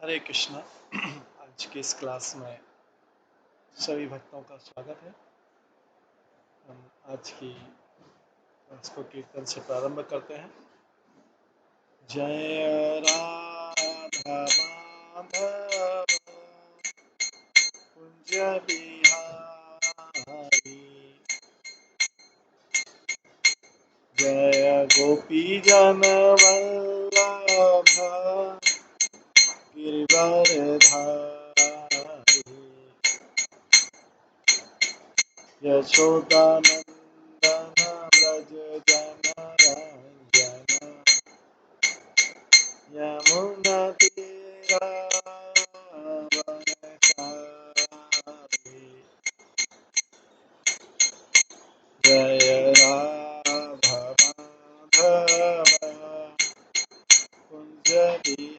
हरे कृष्णा। आज की इस क्लास में सभी भक्तों का स्वागत है। हम आज की क्लास को कीर्तन से प्रारंभ करते हैं। जय राधा माधव कुंज बिहारी, जय गोपी जन वल्लभ गिरिवरधारी, यशोदानंदन व्रज जनरंजन, यमुना तीरावनचारी, जय राधा माधव कुंज बिहारी।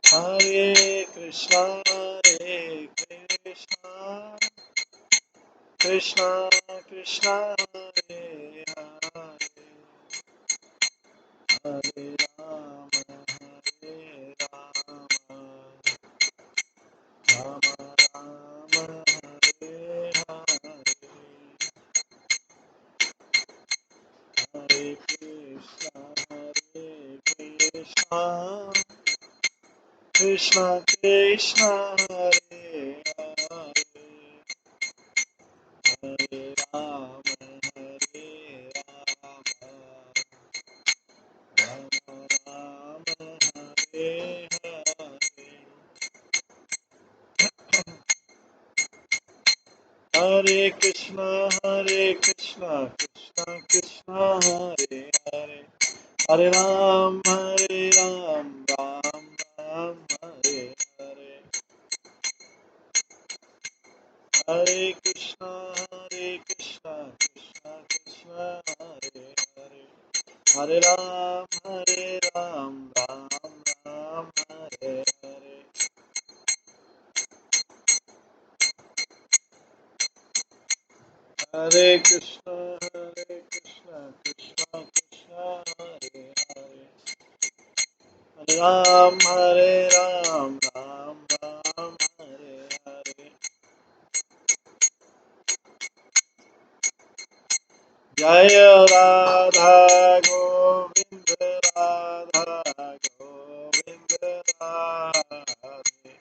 हरे कृष्णा कृष्णा कृष्णा हरे हरे, हरे राम राम राम हरे हरे, हरे कृष्णा कृष्णा कृष्णा हरे हरे, हरे राम राम राम हरे हरे, हरे कृष्णा कृष्णा कृष्णा हरे हरे, हरे राम राम राम हरे हरे, हरे कृष्णा कृष्णा कृष्णा हरे हरे, हरे राम राम राम हरे हरे, हरे कृष्णा कृष्णा कृष्णा हरे हरे, हरे राम राम राम हरे हरे, जय राधा गोविंद राधा गोविंद राधे,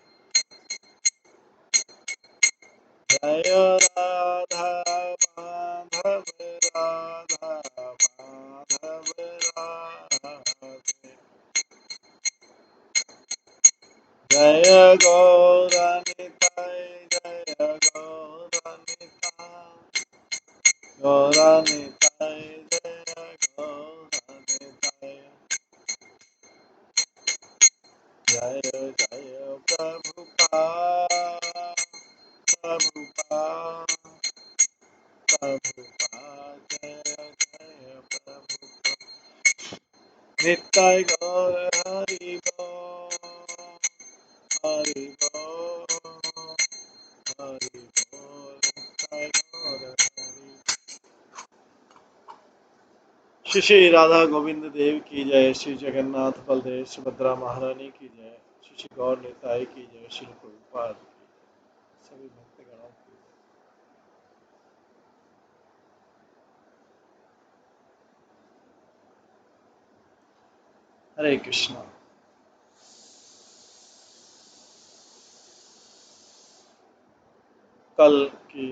जय राधा माधव राधा माधव राधे, जय गौरानिताय जय गौरानिताय जय गौरानिताय, जय जय प्रभुपाद प्रभुपाद प्रभुपाद, जय जय प्रभुपाद, नित्य गौर हरि बोल हरि बोल हरि बोल, नित्य गौर हरि। श्री श्री राधा गोविंद देव की जय, श्री जगन्नाथ बलदेव सुभद्रा महारानी की जय, श्री श्री गौर निताई की जय, श्री प्रभुपाद की जय, सभी भक्तगणों की जय। हरे कृष्णा। कल की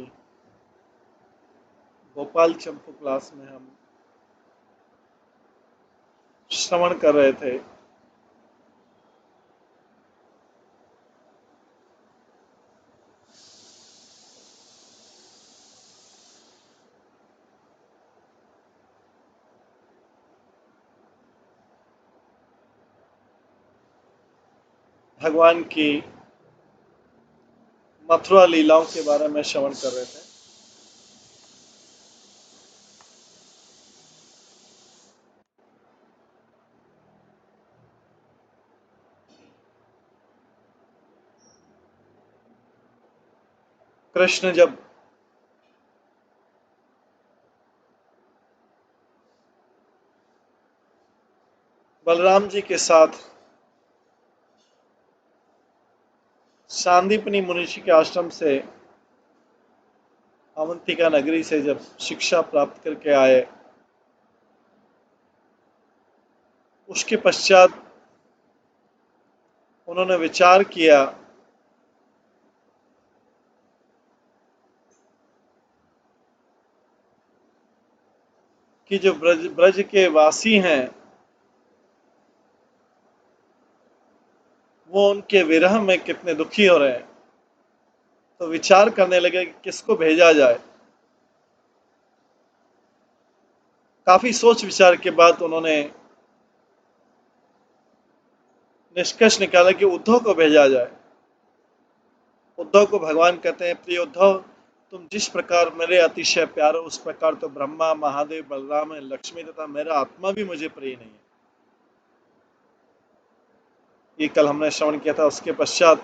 गोपाल चंपू क्लास में हम श्रवण कर रहे थे भगवान की मथुरा लीलाओं के बारे में श्रवण कर रहे थे। कृष्ण जब बलराम जी के साथ सांदीपनी मुनिषि के आश्रम से अवंतिका नगरी से जब शिक्षा प्राप्त करके आए, उसके पश्चात उन्होंने विचार किया कि जो ब्रज ब्रज के वासी हैं वो उनके विरह में कितने दुखी हो रहे हैं। तो विचार करने लगे कि किसको भेजा जाए। काफी सोच विचार के बाद उन्होंने निष्कर्ष निकाला कि उद्धव को भेजा जाए। उद्धव को भगवान कहते हैं, प्रिय उद्धव, तुम जिस प्रकार मेरे अतिशय प्यार हो उस प्रकार तो ब्रह्मा, महादेव, बलराम, लक्ष्मी तथा मेरा आत्मा भी मुझे प्रिय नहीं है। ये कल हमने श्रवण किया था। उसके पश्चात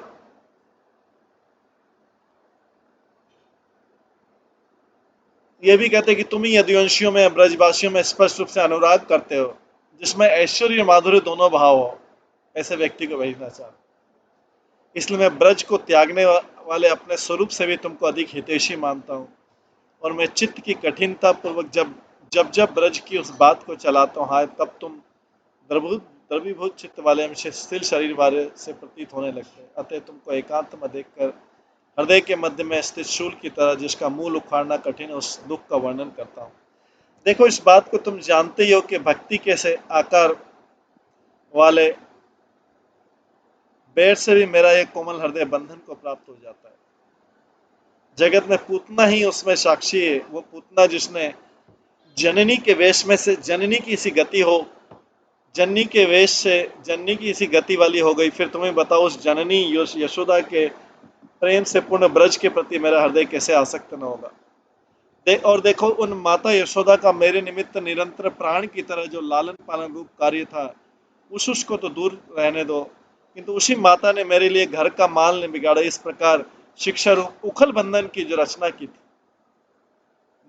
ये भी कहते हैं कि तुम ही यदुवंशियों में, ब्रजवासियों में स्पष्ट रूप से अनुराग करते हो, जिसमें ऐश्वर्य और माधुर्य दोनों भाव हो, ऐसे व्यक्ति को भेजना चाहते। इसलिए मैं ब्रज को त्यागने वाले अपने स्वरूप से भी तुमको अधिक हितैषी मानता हूँ। और मैं चित्त की कठिनता पूर्वक जब जब जब ब्रज की उस बात को चलाता हूँ, हाय, तब तुम द्रवीभूत चित्त वाले हमसे स्थिर शरीर वाले से प्रतीत होने लगते हैं। अतः तुमको एकांत में देखकर हृदय के मध्य में स्थित शूल की तरह, जिसका मूल उखाड़ना कठिन है, उस दुख का वर्णन करता हूँ। देखो, इस बात को तुम जानते ही हो कि भक्ति के से आकार वाले बेर से भी मेरा एक कोमल हृदय बंधन को प्राप्त हो जाता है। जगत में पूतना ही उसमें साक्षी है, वो पूतना जिसने जननी के वेश में से जननी की सी गति हो, जननी के वेश से जननी की सी गति वाली हो गई। फिर तुम्हें बताओ, उस जननी यशोदा के प्रेम से पूर्ण ब्रज के प्रति मेरा हृदय कैसे आसक्त न होगा। और देखो, उन माता यशोदा का मेरे निमित्त निरंतर प्राण की तरह जो लालन पालन रूप कार्य था, उसको तो दूर रहने दो, किंतु उसी माता ने मेरे लिए घर का माल ने बिगाड़ा। इस प्रकार शिक्षा रूप उखल बंधन की जो रचना की थी,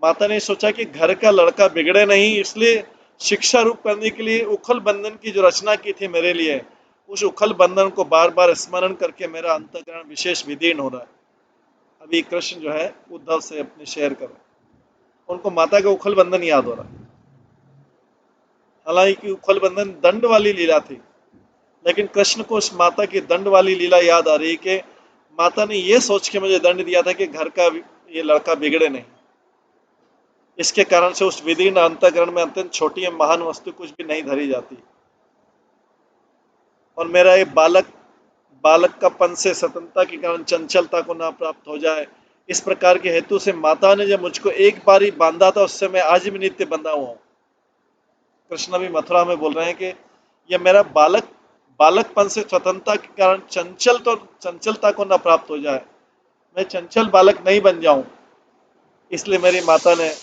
माता ने सोचा कि घर का लड़का बिगड़े नहीं, इसलिए शिक्षा रूप करने के लिए उखल बंधन की जो रचना की थी मेरे लिए, उस उखल बंधन को बार बार स्मरण करके मेरा अंतःकरण विशेष विदीर्ण हो रहा है। अभी कृष्ण जो है उद्धव से अपने शेयर कर, उनको माता का उखल बंधन याद हो रहा है। हालांकि उखल बंधन दंड वाली लीला थी, लेकिन कृष्ण को उस माता की दंड वाली लीला याद आ रही है कि माता ने यह सोच के मुझे दंड दिया था कि घर का ये लड़का बिगड़े नहीं। इसके कारण से उस विदीर्ण अंतःकरण में अत्यंत छोटी या महान वस्तु कुछ भी नहीं धरी जाती, और मेरा ये बालक का पन से स्वतंत्रता के कारण चंचलता को ना प्राप्त हो जाए, इस प्रकार के हेतु से माता ने जब मुझको एक बार ही बांधा था, उससे मैं आज भी नित्य बंधा हुआ हूँ। कृष्ण भी मथुरा में बोल रहे हैं कि यह मेरा बालकपन से स्वतंत्रता के कारण चंचलता को ना प्राप्त हो जाए, मैं चंचल बालक नहीं बन जाऊं, इसलिए मेरी माता ने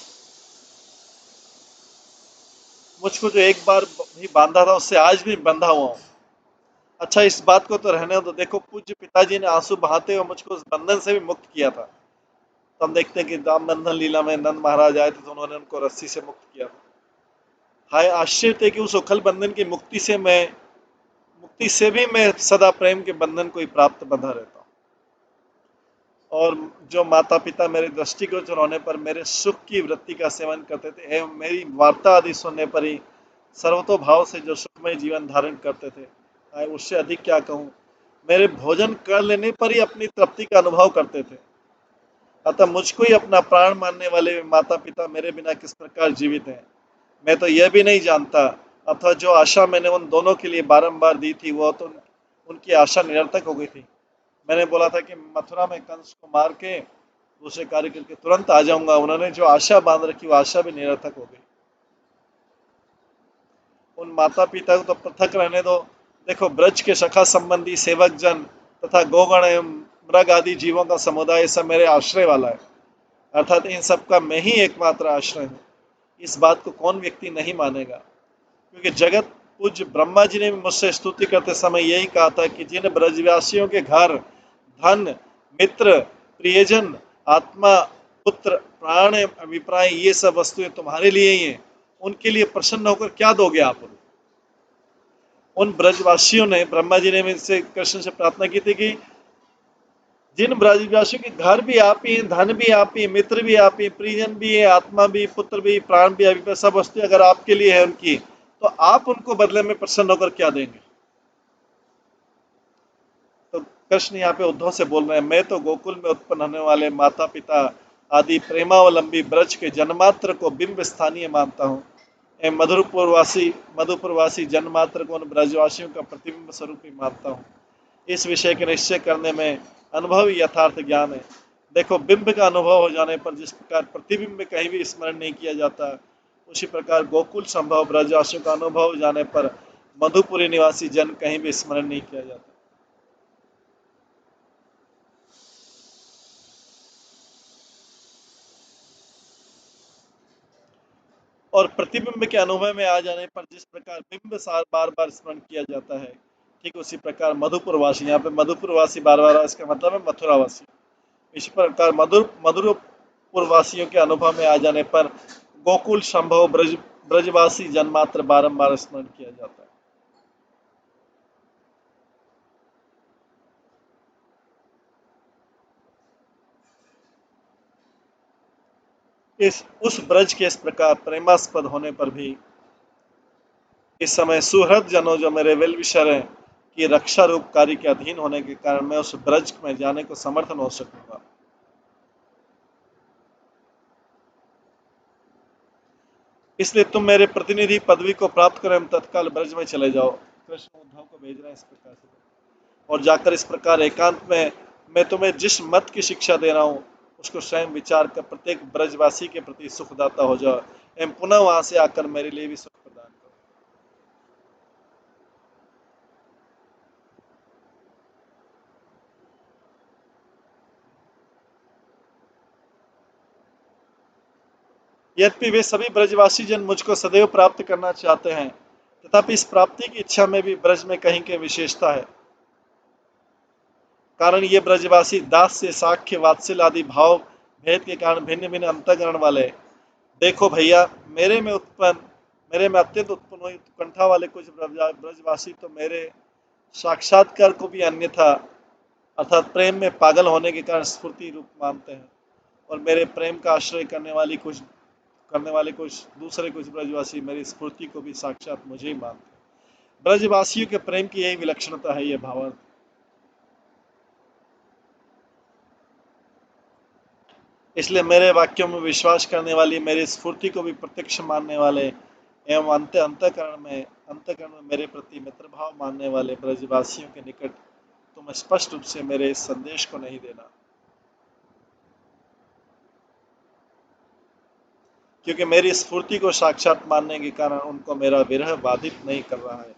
मुझको जो एक बार भी बांधा था, उससे आज भी बंधा हुआ हूँ। अच्छा, इस बात को तो रहने दो। देखो, पूज्य पिताजी ने आंसू बहाते हुए मुझको उस बंधन से भी मुक्त किया था। तो हम देखते हैं कि दाम बंधन लीला में नंद महाराज आए थे, तो उन्होंने उनको रस्सी से मुक्त किया था। हाय आश्चर्य थे कि उस उखल बंधन की मुक्ति से भी मैं सदा प्रेम के बंधन को ही प्राप्त बंधा रहता हूँ। और जो माता पिता मेरे दृष्टिगोचर होने पर मेरे सुख की वृत्ति का सेवन करते थे, एवं मेरी वार्ता आदि सुनने पर ही सर्वतोभाव से जो सुखमय जीवन धारण करते थे, उससे अधिक क्या कहूँ, मेरे भोजन कर लेने पर ही अपनी तृप्ति का अनुभव करते थे। अतः मुझको ही अपना प्राण मानने वाले माता पिता मेरे बिना किस प्रकार जीवित हैं, मैं तो यह भी नहीं जानता। अथवा जो आशा मैंने उन दोनों के लिए बारंबार दी थी, वो तो उनकी आशा निरर्थक हो गई थी। मैंने बोला था कि मथुरा में कंस को मार के दूसरे कार्य करके तुरंत आ जाऊंगा, उन्होंने जो आशा बांध रखी वो आशा भी निरर्थक हो गई। उन माता पिता को तो पृथक रहने दो। देखो, ब्रज के सखा संबंधी सेवक जन तथा गोगण एवं मृग आदि जीवों का समुदाय सब मेरे आश्रय वाला है, अर्थात इन सब का मैं ही एकमात्र आश्रय हूँ। इस बात को कौन व्यक्ति नहीं मानेगा, क्योंकि जगत पूज्य ब्रह्मा जी ने भी मुझसे स्तुति करते समय यही कहा था कि जिन ब्रजवासियों के घर धन, मित्र, प्रियजन, आत्मा, पुत्र, प्राण, अभिप्राय, ये सब वस्तुएं तुम्हारे लिए ही हैं, उनके लिए प्रसन्न होकर क्या दोगे आप? उन ब्रजवासियों ने, ब्रह्मा जी ने से कृष्ण से प्रार्थना की थी कि जिन ब्रजवासियों के घर भी आप ही हैं, धन भी आप ही हैं, मित्र भी आप ही हैं, परिजन भी है, आत्मा भी, पुत्र भी, प्राण भी, अभी सब वस्तु अगर आपके लिए है उनकी, तो आप उनको बदले में प्रसन्न होकर क्या देंगे? तो कृष्ण यहाँ पे उद्धव से बोल रहे हैं, मैं तो गोकुल में उत्पन्न होने वाले माता पिता आदि प्रेमावलंबी ब्रज के जन्मात्र को बिंब स्थानीय मानता हूँ। मधुपुरवासी जन्मात्र को उन ब्रजवासियों का प्रतिबिंब स्वरूप ही मानता हूँ। इस विषय के निश्चय करने में अनुभव ही यथार्थ ज्ञान है। देखो, बिंब का अनुभव हो जाने पर जिस प्रकार प्रतिबिंब कहीं भी स्मरण नहीं किया जाता, उसी प्रकार गोकुल संभव ब्रजवासियों का अनुभव हो जाने पर मधुपुरी निवासी जन कहीं भी स्मरण नहीं किया जाता। और प्रतिबिंब के अनुभव में आ जाने पर जिस प्रकार बिंब सार बार बार स्मरण किया जाता है, ठीक उसी प्रकार मधुपुरवासी, यहाँ पे मधुपुरवासी बार बार इसका मतलब है मथुरावासी। इसी प्रकार मधुरपुरवासियों के अनुभव में आ जाने पर गोकुल संभव ब्रजवासी जन्मात्र बारंबार स्मरण किया जाता है। इस उस ब्रज के इस प्रकार प्रेमास्पद होने पर भी इस समय सुहृद जनों जो मेरे वेल विशर हैं कि रक्षा रूप कार्य के अधीन होने के कारण मैं उस ब्रज में जाने को समर्थ न हो सकूंगा। इसलिए तुम मेरे प्रतिनिधि पदवी को प्राप्त करो एवं तत्काल ब्रज में चले जाओ। कृष्ण उद्धव को भेज रहे हैं इस प्रकार से, और जाकर इस प्रकार एकांत में मैं तुम्हें जिस मत की शिक्षा दे रहा हूँ उसको स्वयं विचार कर प्रत्येक ब्रजवासी के प्रति सुखदाता हो जाओ एवं पुनः वहां से आकर मेरे लिए भी सुख प्रदान करो। यद्यपि वे सभी ब्रजवासी जन मुझको सदैव प्राप्त करना चाहते हैं, तथापि इस प्राप्ति की इच्छा में भी ब्रज में कहीं की विशेषता है। कारण ये ब्रजवासी दास से साख्य वात्सल्य आदि भाव भेद के कारण भिन्न भिन्न अंतःकरण वाले। देखो भैया, मेरे में अत्यंत उत्पन्न हुई उत्कंठा वाले कुछ ब्रजवासी तो मेरे साक्षात्कार को भी अन्यथा अर्थात प्रेम में पागल होने के कारण स्फूर्ति रूप मानते हैं, और मेरे प्रेम का आश्रय करने वाले कुछ दूसरे कुछ ब्रजवासी मेरी स्फूर्ति को भी साक्षात मुझे ही मानते हैं। ब्रजवासियों के प्रेम की यही विलक्षणता है, ये भावार्थ। इसलिए मेरे वाक्यों में विश्वास करने वाली, मेरी स्फूर्ति को भी प्रत्यक्ष मानने वाले एवं अंतःकरण में मेरे प्रति मित्रभाव मानने वाले ब्रजवासियों के निकट तुम स्पष्ट रूप से मेरे इस संदेश को नहीं देना, क्योंकि मेरी स्फूर्ति को साक्षात मानने के कारण उनको मेरा विरह बाधित नहीं कर रहा है।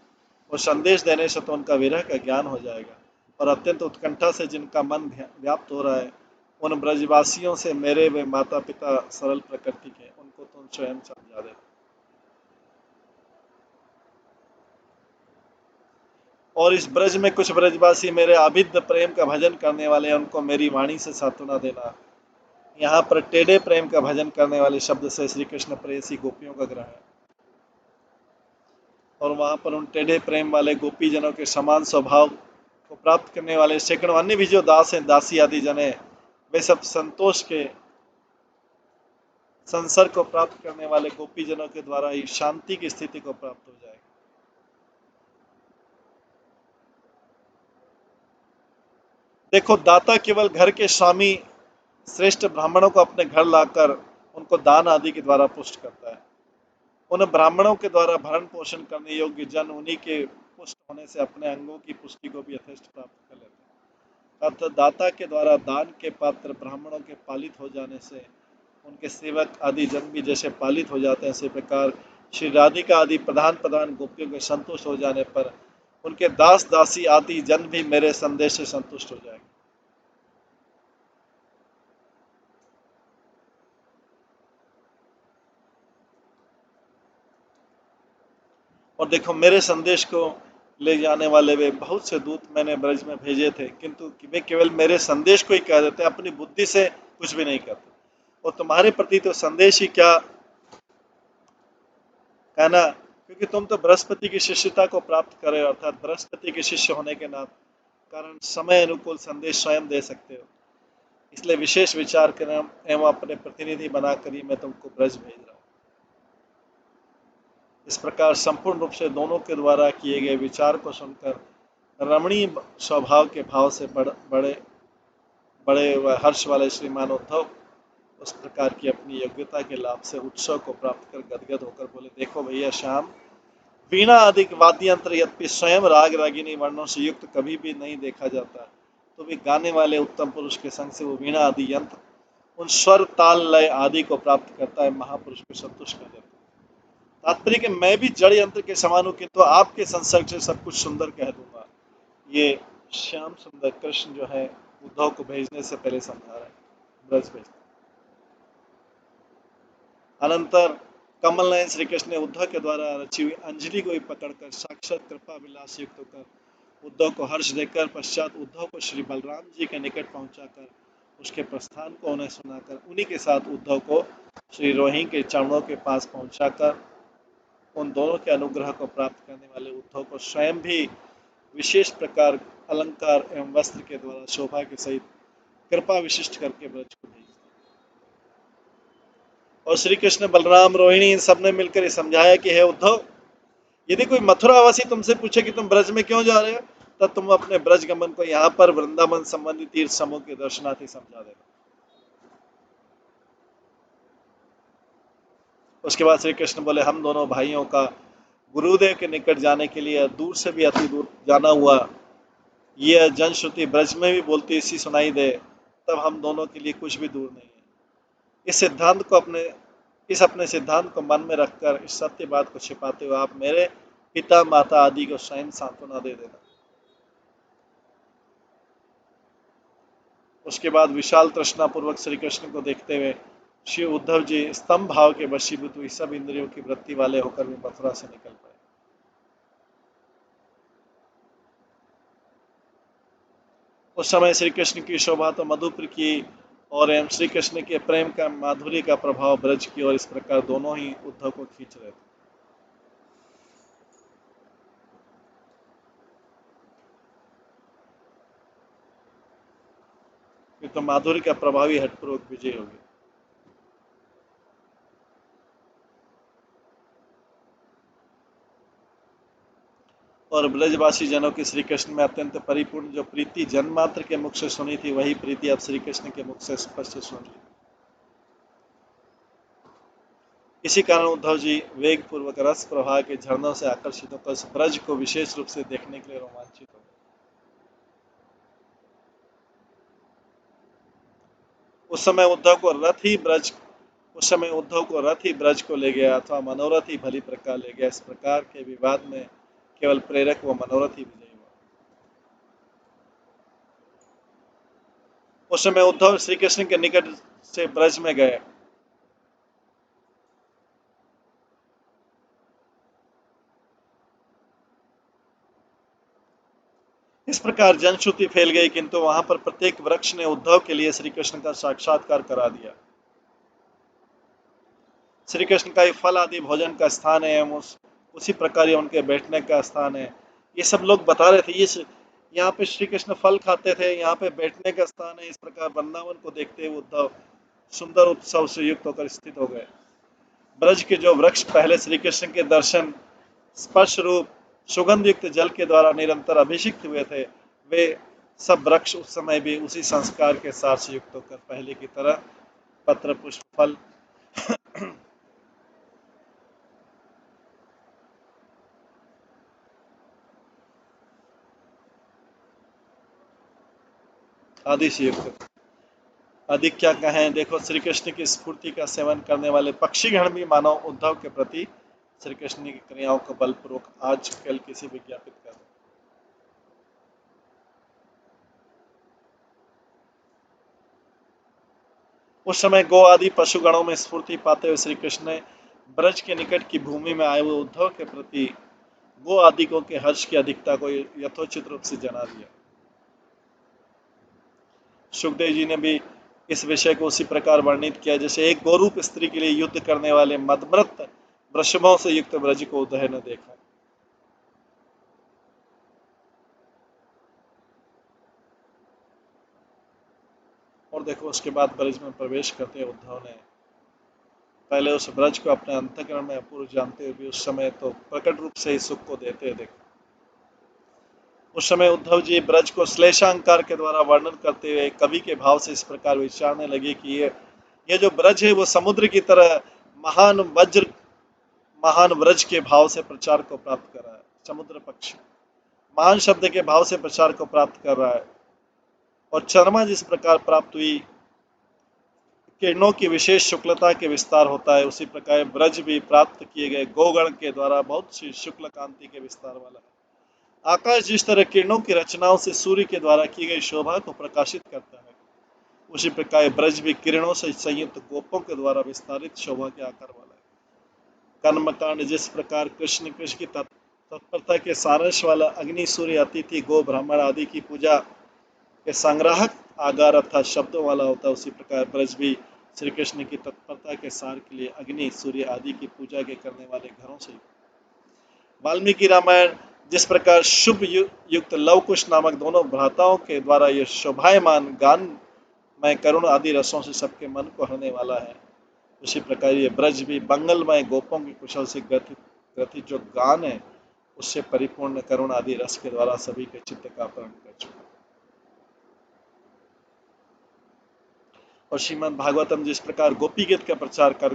वो संदेश देने से तो उनका विरह का ज्ञान हो जाएगा, और अत्यंत उत्कंठा से जिनका मन व्याप्त हो रहा है, उन ब्रजवासियों से मेरे वे माता पिता सरल प्रकृति के, उनको तुम स्वयं समझा दे। और इस ब्रज में कुछ ब्रजवासी मेरे अभिद्ध प्रेम का भजन करने वाले हैं, उनको मेरी वाणी से सांत्वना देना। यहाँ पर टेढ़े प्रेम का भजन करने वाले शब्द से श्री कृष्ण प्रेयसी गोपियों का ग्रहण है, और वहां पर उन टेढ़े प्रेम वाले गोपी जनों के समान स्वभाव को प्राप्त करने वाले सैकड़ों अन्य भी जो दास हैं, दासी आदि जन है, वे सब संतोष के संसर्ग को प्राप्त करने वाले गोपी जनों के द्वारा ही शांति की स्थिति को प्राप्त हो जाएगा। देखो, दाता केवल घर के स्वामी श्रेष्ठ ब्राह्मणों को अपने घर लाकर उनको दान आदि के द्वारा पुष्ट करता है। उन ब्राह्मणों के द्वारा भरण पोषण करने योग्य जन उन्हीं के पुष्ट होने से अपने अंगों की पुष्टि को भी यथेष्ट प्राप्त कर लेते हैं। अतः दाता के द्वारा दान के पात्र ब्राह्मणों के पालित हो जाने से उनके सेवक आदि जन भी जैसे पालित हो जाते हैं, इसी प्रकार श्री राधिका आदि प्रधान प्रधान गोपियों के संतुष्ट हो जाने पर उनके दास दासी आदि जन भी मेरे संदेश से संतुष्ट हो जाएंगे। और देखो, मेरे संदेश को ले जाने वाले वे बहुत से दूत मैंने ब्रज में भेजे थे, किंतु वे केवल मेरे संदेश को ही कह देते, अपनी बुद्धि से कुछ भी नहीं करते। और तुम्हारे प्रति तो संदेश ही क्या कहना, क्योंकि तुम तो बृहस्पति की शिष्यता को प्राप्त करे, अर्थात बृहस्पति के शिष्य होने के कारण समय अनुकूल संदेश स्वयं दे सकते हो। इसलिए विशेष विचार करें एवं अपने प्रतिनिधि बनाकर ही मैं तुमको ब्रज भेज रहा हूँ। इस प्रकार संपूर्ण रूप से दोनों के द्वारा किए गए विचार को सुनकर रमणीय स्वभाव के भाव से बड़े बड़े व हर्ष वाले श्रीमान उद्धव उस प्रकार की अपनी योग्यता के लाभ से उत्सव को प्राप्त कर गदगद होकर बोले, देखो भैया श्याम, वीणा आदि वाद्य यंत्र यद्यपि स्वयं राग रागिनी वर्णों से युक्त कभी भी नहीं देखा जाता, तो भी गाने वाले उत्तम पुरुष के संग से वो वीणा आदि यंत्र उन स्वर ताल लय आदि को प्राप्त करता है, महापुरुष को संतुष्ट कर देता है। तात्पर्य कि मैं भी जड़ यंत्र के समान हूं, किंतु आपके संसर्ग से सब कुछ सुंदर कह दूंगा। ये श्याम सुंदर कृष्ण जो है उद्धव को भेजने से पहले समझा रहे हैं, ब्रज भेज। अनंतर कमल नयन श्री कृष्ण ने उद्धव के द्वारा रची हुई अंजलि को भी पकड़कर साक्षात कृपा विलास युक्त होकर उद्धव को हर्ष देकर पश्चात उद्धव को श्री बलराम जी के निकट पहुंचाकर उसके प्रस्थान को उन्हें सुनाकर उन्हीं के साथ उद्धव को श्री रोहिणी के चरणों के पास पहुंचाकर उन दोनों के अनुग्रह को प्राप्त करने वाले उद्धव को स्वयं भी विशेष प्रकार अलंकार एवं वस्त्र के द्वारा शोभा के सहित कृपा विशिष्ट करके ब्रज को भेज। और श्री कृष्ण बलराम रोहिणी इन सब ने मिलकर ये समझाया कि हे उद्धव, यदि कोई मथुरावासी तुमसे पूछे कि तुम ब्रज में क्यों जा रहे हो, तब तुम अपने ब्रज गमन को यहाँ पर वृंदावन संबंधी तीर्थ समूह के दर्शनार्थी समझा देना। उसके बाद श्री कृष्ण बोले, हम दोनों भाइयों का गुरुदेव के निकट जाने के लिए दूर से भी अति दूर जाना हुआ, यह जनश्रुति ब्रज में भी बोलती इसी सुनाई दे, तब हम दोनों के लिए कुछ भी दूर नहीं है। इस अपने सिद्धांत को मन में रखकर इस सत्य बात को छिपाते हुए आप मेरे पिता माता आदि को स्वयं सांत्वना दे देना। उसके बाद विशाल तृष्णा पूर्वक श्री कृष्ण को देखते हुए श्री उद्धव जी स्तंभ भाव के वशीभूत हुई सब इंद्रियों की वृत्ति वाले होकर भी मथुरा से निकल पड़े। उस समय श्री कृष्ण की शोभा तो मधुपुर की और एवं श्री कृष्ण के प्रेम का माधुर्य का प्रभाव ब्रज की और इस प्रकार दोनों ही उद्धव को खींच रहे थे। तो माधुर्य का प्रभावी हठपूर्वक विजय हो गया। और ब्रजवासी जनों की श्री कृष्ण में अत्यंत परिपूर्ण जो प्रीति जन्मात्र के मुख से सुनी थी, वही प्रीति अब श्री कृष्ण के मुख से स्पष्ट सुन ली। इसी कारण उद्धव जी वेग पूर्वक रस प्रवाह के झरनों से आकर्षित होकर उस ब्रज को विशेष रूप से देखने के लिए रोमांचित हो गए। उस समय उद्धव को रथ ही ब्रज को ले गया अथवा मनोरथ ही भली प्रकार ले गया। इस प्रकार के विवाद में केवल प्रेरक व मनोरथ ही विजयी हुआ। उस समय उद्धव श्री कृष्ण के निकट से ब्रज में गए। इस प्रकार जनश्रुति फैल गई, किंतु वहां पर प्रत्येक वृक्ष ने उद्धव के लिए श्री कृष्ण का साक्षात्कार करा दिया। श्री कृष्ण का ही फल आदि भोजन का स्थान है एवं उसी प्रकार उनके बैठने का स्थान है। ये सब लोग बता रहे थे, यहाँ पे श्री कृष्ण फल खाते थे, यहाँ पे बैठने का स्थान है। इस प्रकार वृंदावन को देखते हुए उद्धव सुंदर उत्सव से युक्त होकर स्थित हो गए। ब्रज के जो वृक्ष पहले श्री कृष्ण के दर्शन स्पर्श रूप सुगंध युक्त जल के द्वारा निरंतर अभिषिक्त हुए थे, वे सब वृक्ष उस समय भी उसी संस्कार के सार से युक्त होकर पहले की तरह पत्र पुष्प फल आदि से युक्त। अधिक क्या कहें, देखो श्री कृष्ण की स्फूर्ति का सेवन करने वाले पक्षीगण भी मानव उद्धव के प्रति श्री कृष्ण की क्रियाओं को बलपूर्वक आजकल किसी विज्ञापित कर रहे। उस समय गो आदि पशुगणों में स्फूर्ति पाते हुए श्री कृष्ण ने ब्रज के निकट की भूमि में आए हुए उद्धव के प्रति गो आदिकों के हर्ष की अधिकता को यथोचित रूप से जना दिया। सुखदेव जी ने भी इस विषय को उसी प्रकार वर्णित किया, जैसे एक गोरूप स्त्री के लिए युद्ध करने वाले मदमृत वृषभों से युक्त ब्रज को उदय ने देखा। और देखो उसके बाद ब्रज में प्रवेश करते उद्धव ने पहले उस ब्रज को अपने अंतःकरण में अपूर्व जानते हुए भी उस समय तो प्रकट रूप से ही सुख को देते देखो। उस समय उद्धव जी ब्रज को श्लेषांकार के द्वारा वर्णन करते हुए कवि के भाव से इस प्रकार विचारने लगे कि ये जो ब्रज है वो समुद्र की तरह महान वज्र महान व्रज के भाव से प्रचार को प्राप्त कर रहा है। समुद्र पक्ष महान शब्द के भाव से प्रचार को प्राप्त कर रहा है। और चरमा जिस प्रकार प्राप्त हुई किरणों की विशेष शुक्लता के विस्तार होता है, उसी प्रकार ब्रज भी प्राप्त किए गए गोगण के द्वारा बहुत सी शुक्ल कांति के विस्तार वाला है। आकाश जिस तरह किरणों की रचनाओं से सूर्य के द्वारा की गई शोभा को प्रकाशित करता है, उसी प्रकार ब्रज भी किरणों से संयुक्त गोपों के द्वारा विस्तारित शोभा के आकार वाला है। कर्मकांड जिस प्रकार कृष्ण कृष्ण की तत्परता के सारांश वाला अग्नि सूर्य अतिथि गो ब्राह्मण आदि की पूजा के संग्राहक आगार अर्थात शब्दों वाला होता है, उसी प्रकार ब्रज भी श्री कृष्ण की तत्परता के सार के लिए अग्नि सूर्य आदि की पूजा के करने वाले घरों से। वाल्मीकि रामायण जिस प्रकार शुभ युक्त लव कुश नामक दोनों भ्राताओं के द्वारा यह शोभायमान गान में करुण आदि रसों से सबके मन को हरने वाला है, उसी प्रकार ये ब्रज भी मंगलमय गोपों की कुशल से ग्रथित ग्रथित जो गान है उससे परिपूर्ण करुण आदि रस के द्वारा सभी के चित्त का अपहरण कर चुका। और श्रीमद् भागवतम जिस प्रकार गोपी गीत का प्रचार कर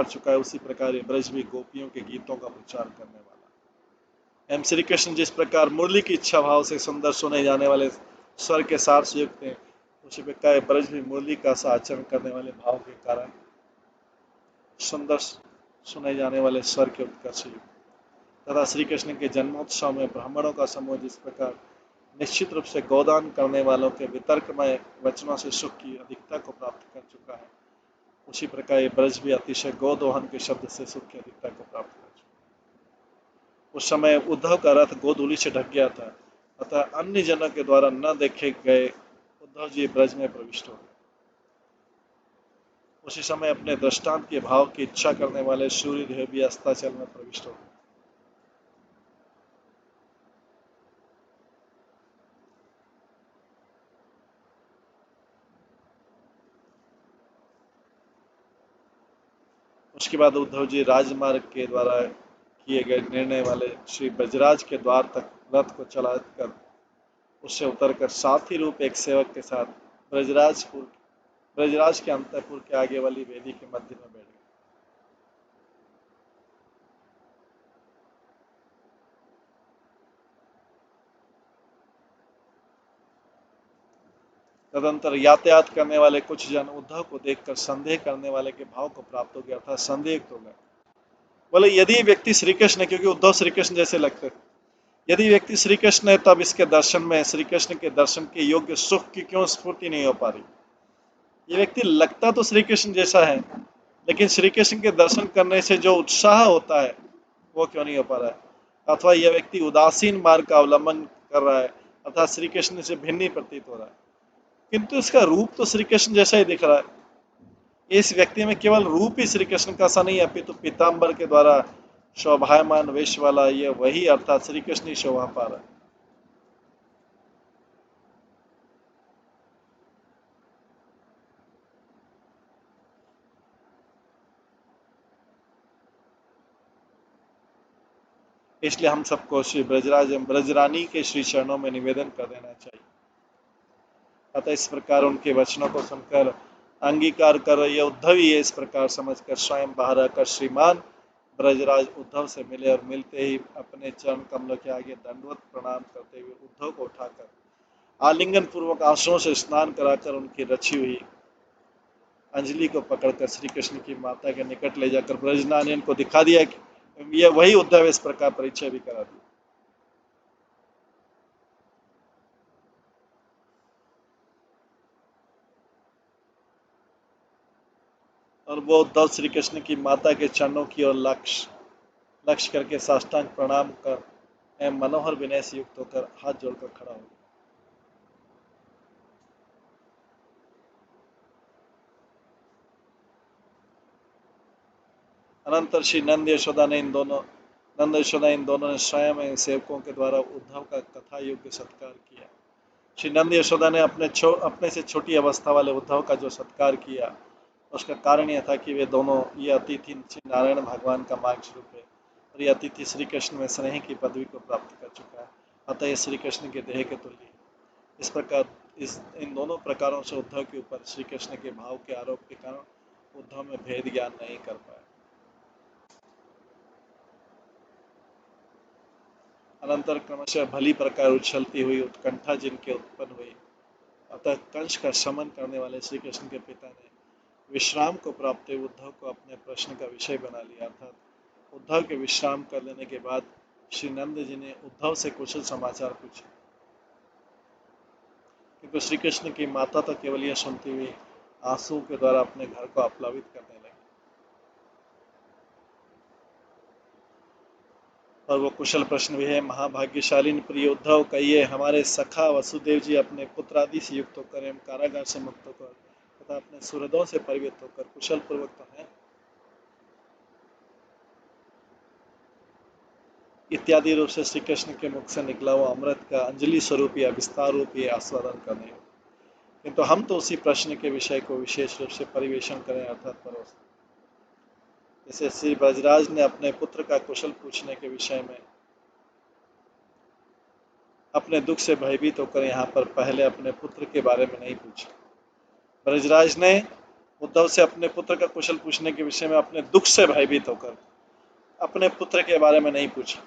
चुका है, उसी प्रकार ये ब्रज भी गोपियों के गीतों का प्रचार करने वाला है। एम श्री कृष्ण जिस प्रकार मुरली की इच्छा भाव से सुंदर सुने जाने वाले स्वर के सार से युक्त हैं, उसी प्रकार ब्रज भी मुरली का सा आचरण करने वाले भाव के कारण सुंदर सुने जाने वाले स्वर के उत्कर्ष युक्त। तथा श्री कृष्ण के जन्मोत्सव में ब्राह्मणों का समूह जिस प्रकार निश्चित रूप से गोदान करने वालों के वितर्कमय वचनों से सुख की अधिकता को प्राप्त कर चुका है, उसी प्रकार ये ब्रज भी अतिशय गोदोहन के शब्द से सुख की अधिकता को प्राप्त कर चुका है। उस समय उद्धव का रथ गोधूलि से ढक गया था, अतः अन्य जनों के द्वारा न देखे गए उद्धव जी ब्रज में प्रविष्ट हो गए। उसी समय अपने दृष्टांत के भाव की इच्छा करने वाले सूर्यदेव भी अस्ताचल में प्रविष्ट हो गए। उसके बाद उद्धव जी राजमार्ग के द्वारा किए गए निर्णय वाले श्री ब्रजराज के द्वार तक रथ को चलाकर उससे उतरकर साथी रूप एक सेवक के साथ ब्रजराज के अंतपुर के आगे वाली वेदी के मध्य में बैठ गए। तदंतर यातायात करने वाले कुछ जन उद्धव को देखकर संदेह करने वाले के भाव को प्राप्त हो गया, अर्थात संदेह हो गया। बोले यदि व्यक्ति श्री कृष्ण, क्योंकि उद्धव श्री कृष्ण जैसे लगते, यदि व्यक्ति श्री कृष्ण है तब इसके दर्शन में श्री कृष्ण के दर्शन के योग्य सुख की क्यों स्फूर्ति नहीं हो पा रही। ये व्यक्ति लगता तो श्री कृष्ण जैसा है, लेकिन श्री कृष्ण के दर्शन करने से जो उत्साह होता है वो क्यों नहीं हो पा रहा है। अथवा यह व्यक्ति उदासीन मार्ग का अवलंबन कर रहा है, अर्थात श्री कृष्ण से भिन्न ही प्रतीत हो रहा है, किंतु इसका रूप तो श्री कृष्ण जैसा ही दिख रहा है। इस व्यक्ति में केवल रूप ही श्री कृष्ण का सा नहीं है, अपितु पीताम्बर के द्वारा शोभायमान वेश वाला ये वही अर्थात श्री कृष्ण ही शोभा पा रहा है। इसलिए हम सबको श्री ब्रजराज एवं ब्रजरानी के श्री चरणों में निवेदन कर देना चाहिए। अतः इस प्रकार उनके वचनों को सुनकर अंगीकार कर रही उद्धव ही इस प्रकार समझकर स्वयं बाहर आकर श्रीमान ब्रजराज उद्धव से मिले और मिलते ही अपने चरण कमलों के आगे दंडवत प्रणाम करते हुए उद्धव को उठाकर आलिंगन पूर्वक आंसुओं से स्नान कराकर उनकी रची हुई अंजलि को पकड़कर श्री कृष्ण की माता के निकट ले जाकर ब्रजनानियन को दिखा दिया कि यह वही उद्धव, इस प्रकार परिचय भी करा दिया। और वो उद्धव श्री कृष्ण की माता के चरणों की ओर लक्ष्य लक्ष्य करके साष्टांग प्रणाम कर एवं मनोहर विनय से युक्त होकर हाथ जोड़कर खड़ा हो गया। अनंतर श्री नंद यशोदा इन दोनों ने स्वयं सेवकों के द्वारा उद्धव का कथा योग्य सत्कार किया। श्री नंद यशोदा ने अपने से छोटी अवस्था वाले उद्धव का जो सत्कार किया, उसका कारण यह था कि वे दोनों, ये अतिथि श्री नारायण भगवान का मार्ग स्वरूप है और ये अतिथि श्री कृष्ण में स्नेह की पदवी को प्राप्त कर चुका है, अतः ये श्री कृष्ण के देह के तुल्य है। इस प्रकार इन दोनों प्रकारों से उद्धव के ऊपर श्री कृष्ण के भाव के आरोप के कारण उद्धव में भेद ज्ञान नहीं कर पाए। अनंतर क्रमशः भली प्रकार उछलती हुई उत्कंठा जिनके उत्पन्न हुई, अतः कंस का शमन करने वाले श्री कृष्ण के पिता ने विश्राम को प्राप्त हुए उद्धव को अपने प्रश्न का विषय बना लिया। अर्थात उद्धव के विश्राम कर लेने के बाद श्री नंद जी ने उद्धव से कुशल समाचार पूछे, किंतु श्री कृष्ण की माता तो केवल यह सुनती हुई आंसुओं के द्वारा अपने घर को आप्लावित करने लगी और वो कुशल प्रश्न भी है, महाभाग्यशाली प्रिय उद्धव, कहिए हमारे सखा वसुदेव जी अपने पुत्र आदि से युक्त होकर एवं कारागार से मुक्त होकर तथा अपने सुहृदों से परिवृत होकर कुशल पूर्वक तो हैं, इत्यादि रूप से श्री कृष्ण के मुख से निकला हुआ अमृत का अंजलि स्वरूप या विस्तार रूप ये आस्वादन करने हो। किंतु हम तो उसी प्रश्न के विषय को विशेष रूप से परिवेशन करें, अर्थात परोस, जैसे श्री ब्रजराज ने अपने पुत्र का कुशल पूछने के विषय में अपने दुख से भयभीत होकर यहाँ पर पहले अपने पुत्र के बारे में नहीं पूछा। ब्रजराज ने उद्धव से अपने पुत्र का कुशल पूछने के विषय में अपने दुख से भयभीत होकर अपने पुत्र के बारे में नहीं पूछा,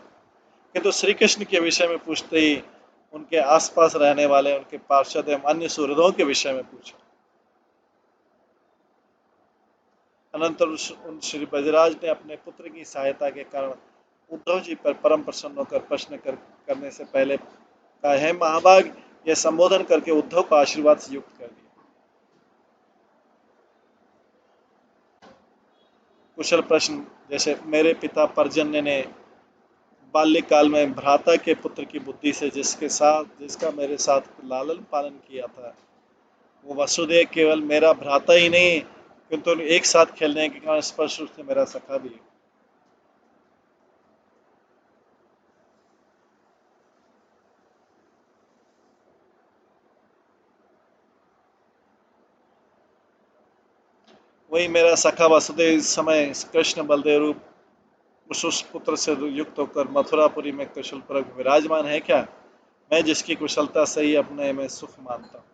किंतु श्री कृष्ण के विषय में पूछते ही उनके आसपास रहने वाले उनके पार्षद एवं अन्य सुहृदों के विषय में पूछा। अनंतर उन श्री ब्रजराज ने अपने पुत्र की सहायता के कारण उद्धव जी पर परम प्रसन्न होकर करने से पहले कहा, है महाभाग, यह संबोधन करके उद्धव को आशीर्वाद से युक्त कर दिया। कुशल प्रश्न जैसे, मेरे पिता पर्जन्य ने बाल्यकाल में भ्राता के पुत्र की बुद्धि से जिसका मेरे साथ लालन पालन किया था, वो वसुदेव केवल मेरा भ्राता ही नहीं किंतु एक साथ खेलने के कारण स्पष्ट रूप से मेरा सखा भी है। वही मेरा सखा वसुदेव इस समय कृष्ण बलदेव रूप उस पुत्र से युक्त होकर मथुरापुरी में कुशल पूर्वक विराजमान है क्या, मैं जिसकी कुशलता से ही अपने में सुख मानता हूँ।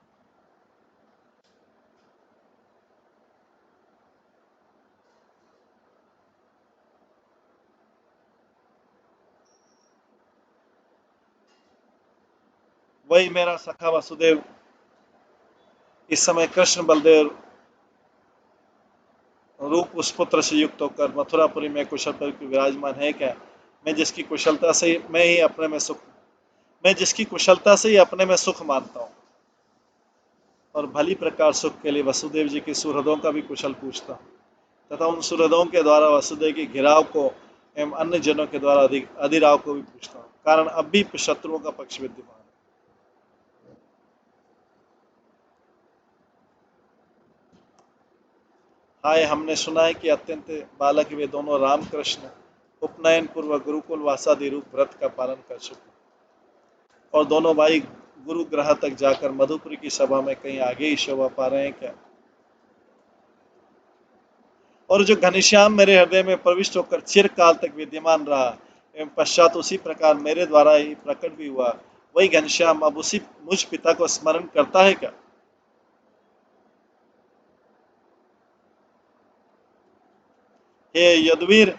वही मेरा सखा वसुदेव इस समय कृष्ण बलदेव रूप उस पुत्र से युक्त होकर मथुरापुरी में कुशल पूर्वक विराजमान है क्या, मैं जिसकी कुशलता से मैं जिसकी कुशलता से ही अपने में सुख मानता हूँ और भली प्रकार सुख के लिए वसुदेव जी के सुहृदों का भी कुशल पूछता हूँ तथा उन सुहृदों के द्वारा वसुदेव के घिराव को एवं अन्य जनों के द्वारा अधिराव को भी पूछता हूँ, कारण अब भी शत्रुओं का पक्ष विद्यमान है। हाय, हमने सुना है कि अत्यंत बालक वे दोनों रामकृष्ण उपनयन पूर्व गुरुकुल वासादि रूप व्रत का पालन कर चुके और दोनों भाई गुरु ग्रह तक जाकर मधुपुरी की सभा में कहीं आगे ही शोभा पा रहे हैं क्या, और जो घनश्याम मेरे हृदय में प्रविष्ट होकर चिरकाल तक विद्यमान रहा एवं पश्चात उसी प्रकार मेरे द्वारा ही प्रकट भी हुआ, वही घनश्याम अब उसी मुझ पिता को स्मरण करता है क्या। हे यदुवीर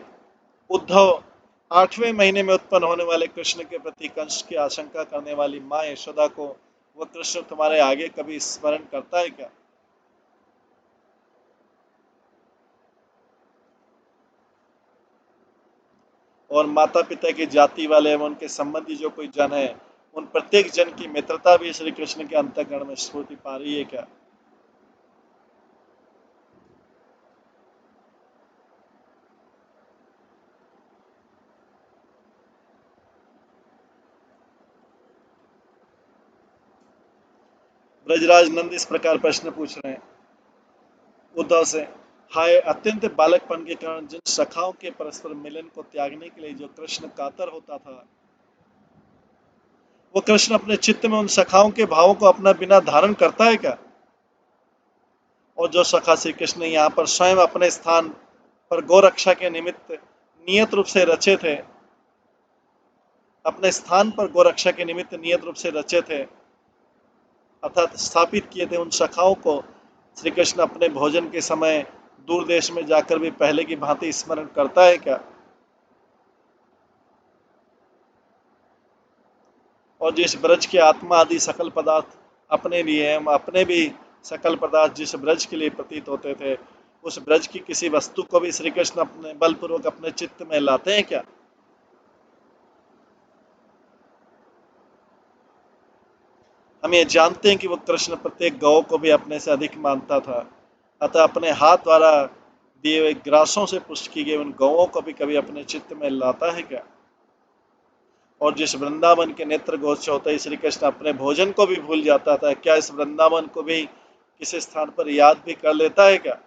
उद्धव, 8वें महीने में उत्पन्न होने वाले कृष्ण के प्रति कंस की आशंका करने वाली माँ यशोदा को वह कृष्ण तुम्हारे आगे कभी स्मरण करता है क्या। और माता पिता की जाति वाले एवं उनके संबंधी जो कोई जन है, उन प्रत्येक जन की मित्रता भी श्री कृष्ण के अंतःकरण में स्फूर्ति पा रही है क्या। ब्रजराज नंद इस प्रकार प्रश्न पूछ रहे हैं उद्धव से, हाय अत्यंत बालकपन के कारण जिन सखाओं के परस्पर मिलन को त्यागने के लिए जो कृष्ण कातर होता था, वो कृष्ण अपने चित्त में उन सखाओं के भावों को अपना बिना धारण करता है क्या? और जो सखा श्री कृष्ण यहाँ पर स्वयं अपने स्थान पर गौरक्षा के निमित्त नियत रूप से रचे थे, अपने स्थान पर गौरक्षा के निमित्त नियत रूप से रचे थे, अर्थात स्थापित किए थे, उन सखाओं को श्री कृष्ण अपने भोजन के समय दूर देश में जाकर भी पहले की भांति स्मरण करता है क्या? और जिस ब्रज के आत्मा आदि सकल पदार्थ अपने लिए हम अपने भी सकल पदार्थ जिस ब्रज के लिए प्रतीत होते थे, उस ब्रज की किसी वस्तु को भी श्री कृष्ण अपने बलपूर्वक अपने चित्त में लाते हैं क्या? हम ये जानते हैं कि वो कृष्ण प्रत्येक गौ को भी अपने से अधिक मानता था, अतः अपने हाथ द्वारा दिए हुए ग्रासों से पुष्ट की गई उन गौओं को भी कभी अपने चित्त में लाता है क्या? और जिस वृंदावन के नेत्र गोच होते ही श्री कृष्ण अपने भोजन को भी भूल जाता था, क्या इस वृंदावन को भी किसी स्थान पर याद भी कर लेता है क्या?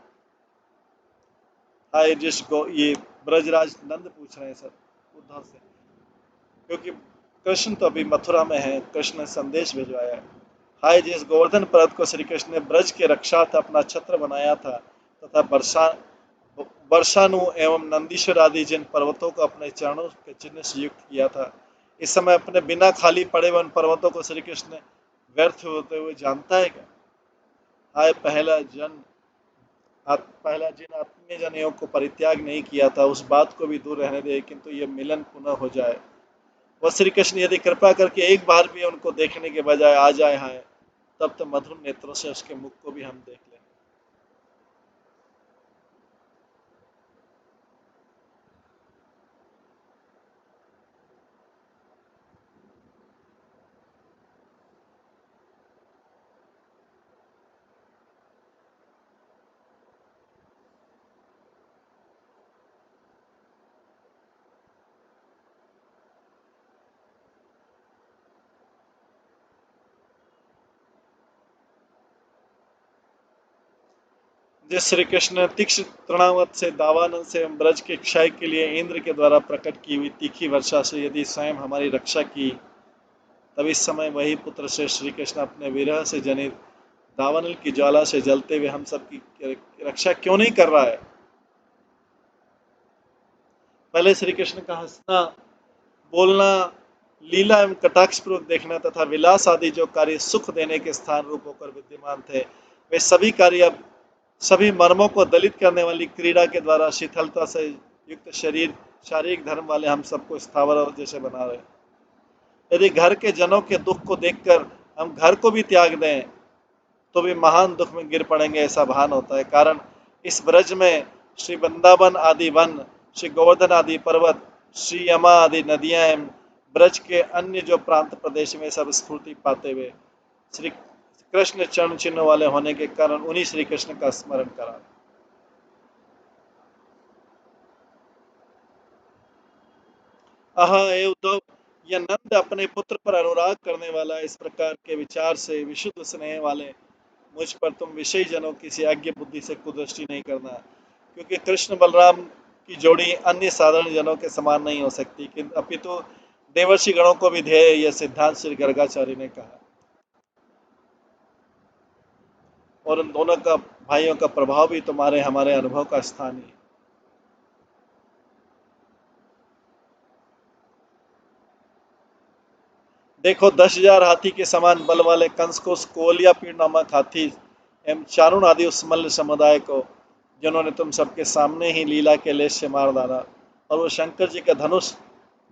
हाँ, ये ब्रजराज नंद पूछ रहे हैं सर उद्धव से, क्योंकि कृष्ण तो अभी मथुरा में है, कृष्ण ने संदेश भिजवाया है। हाय जिस गोवर्धन पर्वत को श्री कृष्ण ने ब्रज के रक्षार्थ अपना छत्र बनाया था, तथा वर्षानु एवं नंदीश्वर आदि जिन पर्वतों को अपने चरणों के चिन्ह से युक्त किया था, इस समय अपने बिना खाली पड़े हुए उन पर्वतों को श्री कृष्ण ने व्यर्थ होते हुए जानता है क्या? हाय पहला जिन आत्मीय जनों को परित्याग नहीं किया था, उस बात को भी दूर रहने दे, किंतु ये मिलन पुनः हो जाए। वह श्री कृष्ण यदि कृपा करके एक बार भी उनको देखने के बजाय आ जाए है, तब तो मधुर नेत्रों से उसके मुख को भी हम देख लें। जिस श्री कृष्ण ने तीक्ष्ण तृणावत से दावानल से ब्रज के क्षय के लिए इंद्र के द्वारा प्रकट की हुई तीखी वर्षा से यदि स्वयं हमारी रक्षा की, तब इस समय वही पुत्र से श्री कृष्ण अपने विरह से जनित दावानल की ज्वाला से जलते हुए हम सबकी रक्षा क्यों नहीं कर रहा है? पहले श्री कृष्ण का हंसना, बोलना, लीला एवं कटाक्ष पूर्वक देखना तथा विलास आदि जो कार्य सुख देने के स्थान रूप होकर विद्यमान थे, वे सभी कार्य अब सभी मर्मों को दलित करने वाली क्रीड़ा के द्वारा शिथिलता से युक्त शरीर शारीरिक धर्म वाले हम सबको स्थावर और जैसे बना रहे। यदि घर के जनों के दुख को देखकर हम घर को भी त्याग दें, तो भी महान दुख में गिर पड़ेंगे ऐसा भान होता है। कारण इस ब्रज में श्री वृंदावन आदि वन, श्री गोवर्धन आदि पर्वत, श्री यमा आदि नदियां एवं ब्रज के अन्य जो प्रांत प्रदेश में सब स्फूर्ति पाते हुए श्री कृष्ण चरण चिन्ह वाले होने के कारण उन्हीं श्री कृष्ण का स्मरण करा। आह हे उद्धव, यह नंद अपने पुत्र पर अनुराग करने वाला इस प्रकार के विचार से विशुद्ध स्नेह वाले मुझ पर तुम विषयी जनों किसी अज्ञ बुद्धि से कुदृष्टि नहीं करना, क्योंकि कृष्ण बलराम की जोड़ी अन्य साधारण जनों के समान नहीं हो सकती, किंतु अपितु देवर्षि गणों को भी ध्येय यह सिद्धांत श्री गर्गाचार्य ने कहा। और उन दोनों का भाइयों का प्रभाव भी तुम्हारे हमारे अनुभव का स्थान है। देखो 10,000 हाथी के समान बल वाले कंस को, उस कोलिया पीड़ नामक हाथी एवं चारुण आदि उस मल्ल समुदाय को, जिन्होंने तुम सबके सामने ही लीला के लेश से मार डाला, और वो शंकर जी का धनुष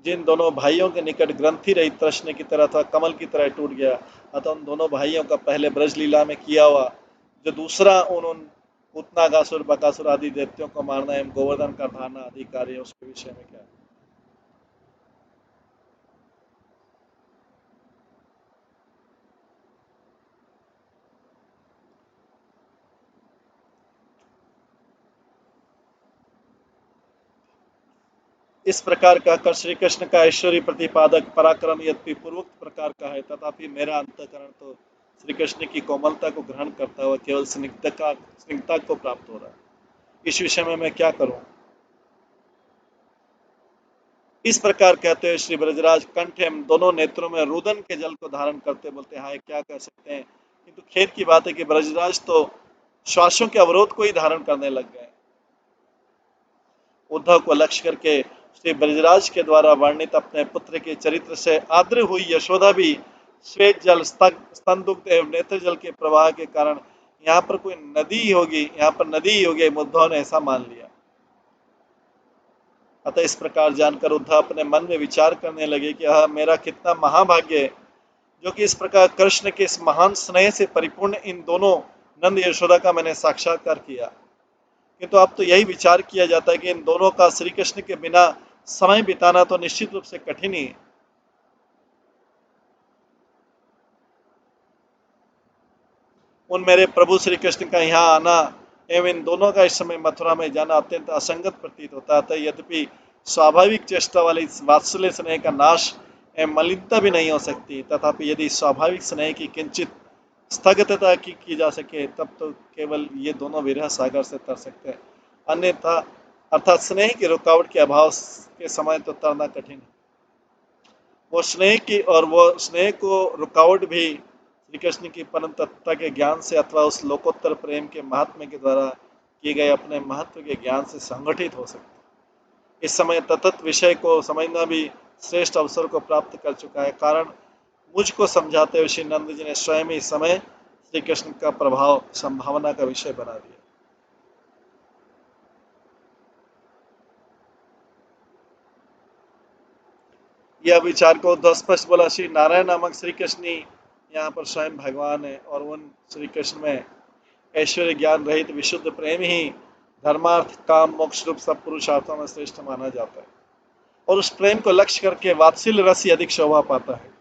जिन दोनों भाइयों के निकट ग्रंथि रही तृष्ण की तरह अथवा कमल की तरह टूट गया, अतः उन दोनों भाइयों का पहले ब्रज लीला में किया हुआ जो दूसरा उन उत्नागासुर बकासुर आदि देवतियों को मारना एवं गोवर्धन का धारना आदि कार्य, उसके विषय में क्या है? इस प्रकार कहकर श्री कृष्ण का ऐश्वर्य प्रतिपादक पराक्रम यद्यपि पूर्वोक्त प्रकार का है, तथापि मेरा अंतःकरण तो श्री कृष्ण की कोमलता को ग्रहण करता हुआ केवल स्निग्धता को प्राप्त हो रहा है। इस विषय में मैं क्या करूं। इस प्रकार कहते हुए श्री ब्रजराज कंठ एवं दोनों नेत्रों में रुदन के जल को धारण करते बोलते, हाय क्या कर सकते हैं। किंतु खेद की बात है कि ब्रजराज तो श्वासों के अवरोध को ही धारण करने लग गए। उद्धव को लक्ष्य करके श्री ब्रजराज के द्वारा वर्णित अपने पुत्र के चरित्र से आद्र हुई यशोदा भी श्वेत जल, स्तन दुग्ध एवं नेत्र जल के प्रवाह के कारण यहाँ पर कोई नदी ही होगी, यहाँ पर नदी ही होगी, उद्धव ने ऐसा मान लिया। अतः इस प्रकार जानकर उद्धव अपने मन में विचार करने लगे कि यह मेरा कितना महाभाग्य है जो कि इस प्रकार कृष्ण के इस महान स्नेह से परिपूर्ण इन दोनों नंद यशोदा का मैंने साक्षात्कार किया। किंतु अब तो यही विचार किया जाता है कि इन दोनों का श्री कृष्ण के बिना समय बिताना तो निश्चित रूप से कठिन ही है। उन मेरे प्रभु श्री कृष्ण का यहाँ आना एवं इन दोनों का इस समय मथुरा में जाना अत्यंत असंगत प्रतीत होता है। यद्यपि स्वाभाविक चेष्टा वाली इस वात्सल्य स्नेह का नाश एवं मलिनता भी नहीं हो सकती, तथापि यदि स्वाभाविक स्नेह की किंचित स्थगितता की जा सके तब तो केवल ये दोनों विरह सागर से तर सकते हैं, अन्यथा अर्थात स्नेह की रुकावट के अभाव के समय तो तरना कठिन है। वो स्नेह को रुकावट भी श्री कृष्ण की परम तत्वता के ज्ञान से अथवा उस लोकोत्तर प्रेम के महात्म्य के द्वारा किए गए अपने महत्व के ज्ञान से संगठित हो सकते। इस समय तत्त विषय को समझना भी श्रेष्ठ अवसर को प्राप्त कर चुका है, कारण मुझको समझाते हुए श्री नंद जी ने स्वयं इस समय श्री कृष्ण का प्रभाव संभावना का विषय बना दिया। यह विचार को उद्धव स्पष्ट बोला, श्री नारायण नामक श्री कृष्ण ही यहाँ पर स्वयं भगवान है और उन श्री कृष्ण में ऐश्वर्य ज्ञान रहित विशुद्ध प्रेम ही धर्मार्थ काम मोक्ष रूप सब पुरुषार्थों में श्रेष्ठ माना जाता है और उस प्रेम को लक्ष्य करके वात्सल्य रस ही अधिक शोभा पाता है।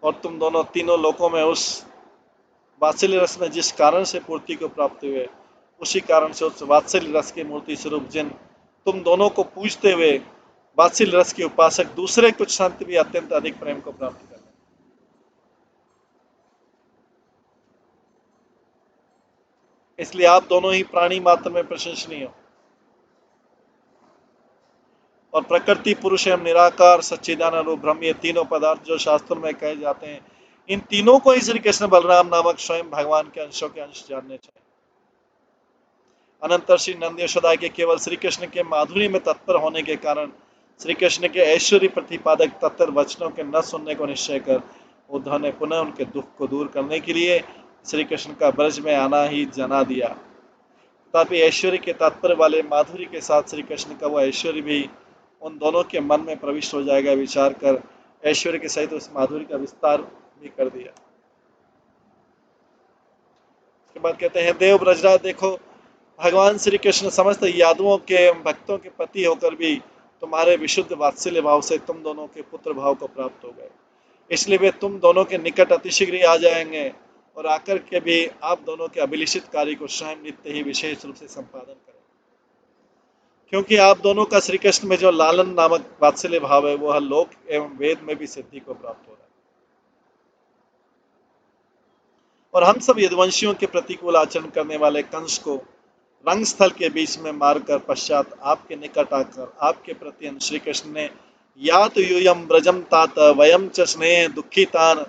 और तुम दोनों तीनों लोकों में उस वात्सल्य रस में जिस कारण से पूर्ति को प्राप्त हुए, उसी कारण से उस वात्सल्य रस की मूर्ति स्वरूप जिन तुम दोनों को पूजते हुए वात्सल्य रस के उपासक दूसरे कुछ संत भी अत्यंत अधिक प्रेम को प्राप्त करते हैं। इसलिए आप दोनों ही प्राणी मात्र में प्रशंसनीय हो और प्रकृति पुरुष एवं निराकार सच्चिदानंद रूप ब्रह्म, ये तीनों पदार्थ जो शास्त्रों में कहे जाते हैं, इन तीनों को ही श्री कृष्ण बलराम नामक स्वयं भगवान के अंशों के अंश जानने चाहिए। अनंतर श्री नंद यशोदा के केवल श्री कृष्ण के माधुरी में तत्पर होने के कारण श्री कृष्ण के ऐश्वर्य प्रतिपादक तत्पर वचनों के न सुनने को निश्चय कर उद्धव ने पुनः उनके दुख को दूर करने के लिए श्री कृष्ण का ब्रज में आना ही जना दिया। तथापि ऐश्वर्य के तात्पर्य वाले माधुरी के साथ श्री कृष्ण का वह ऐश्वर्य भी उन दोनों के मन में प्रविष्ट हो जाएगा विचार कर ऐश्वर्य के सहित उस माधुरी का विस्तार भी कर दिया। उसके बाद कहते हैं, देव ब्रजराज देखो, भगवान श्री कृष्ण समस्त यादवों के भक्तों के पति होकर भी तुम्हारे विशुद्ध वात्सल्य भाव से तुम दोनों के पुत्र भाव को प्राप्त हो गए, इसलिए वे तुम दोनों के निकट अतिशीघ्र ही आ जाएंगे और आकर के भी आप दोनों के अभिलिषित कार्य को स्वयं नित्य ही विशेष रूप से संपादन करें, क्योंकि आप दोनों का श्री कृष्ण में जो लालन नामक वात्सल्य भाव है वह लोक एवं वेद में भी सिद्धि को प्राप्त हो रहा है। और हम सब यदुवंशियों के प्रतिकूल आचरण करने वाले कंस को रंग स्थल के बीच में मारकर पश्चात आपके निकट आकर आपके प्रति श्री कृष्ण ने या तो यूयम ब्रजम तात वयम च स्नेह दुखितान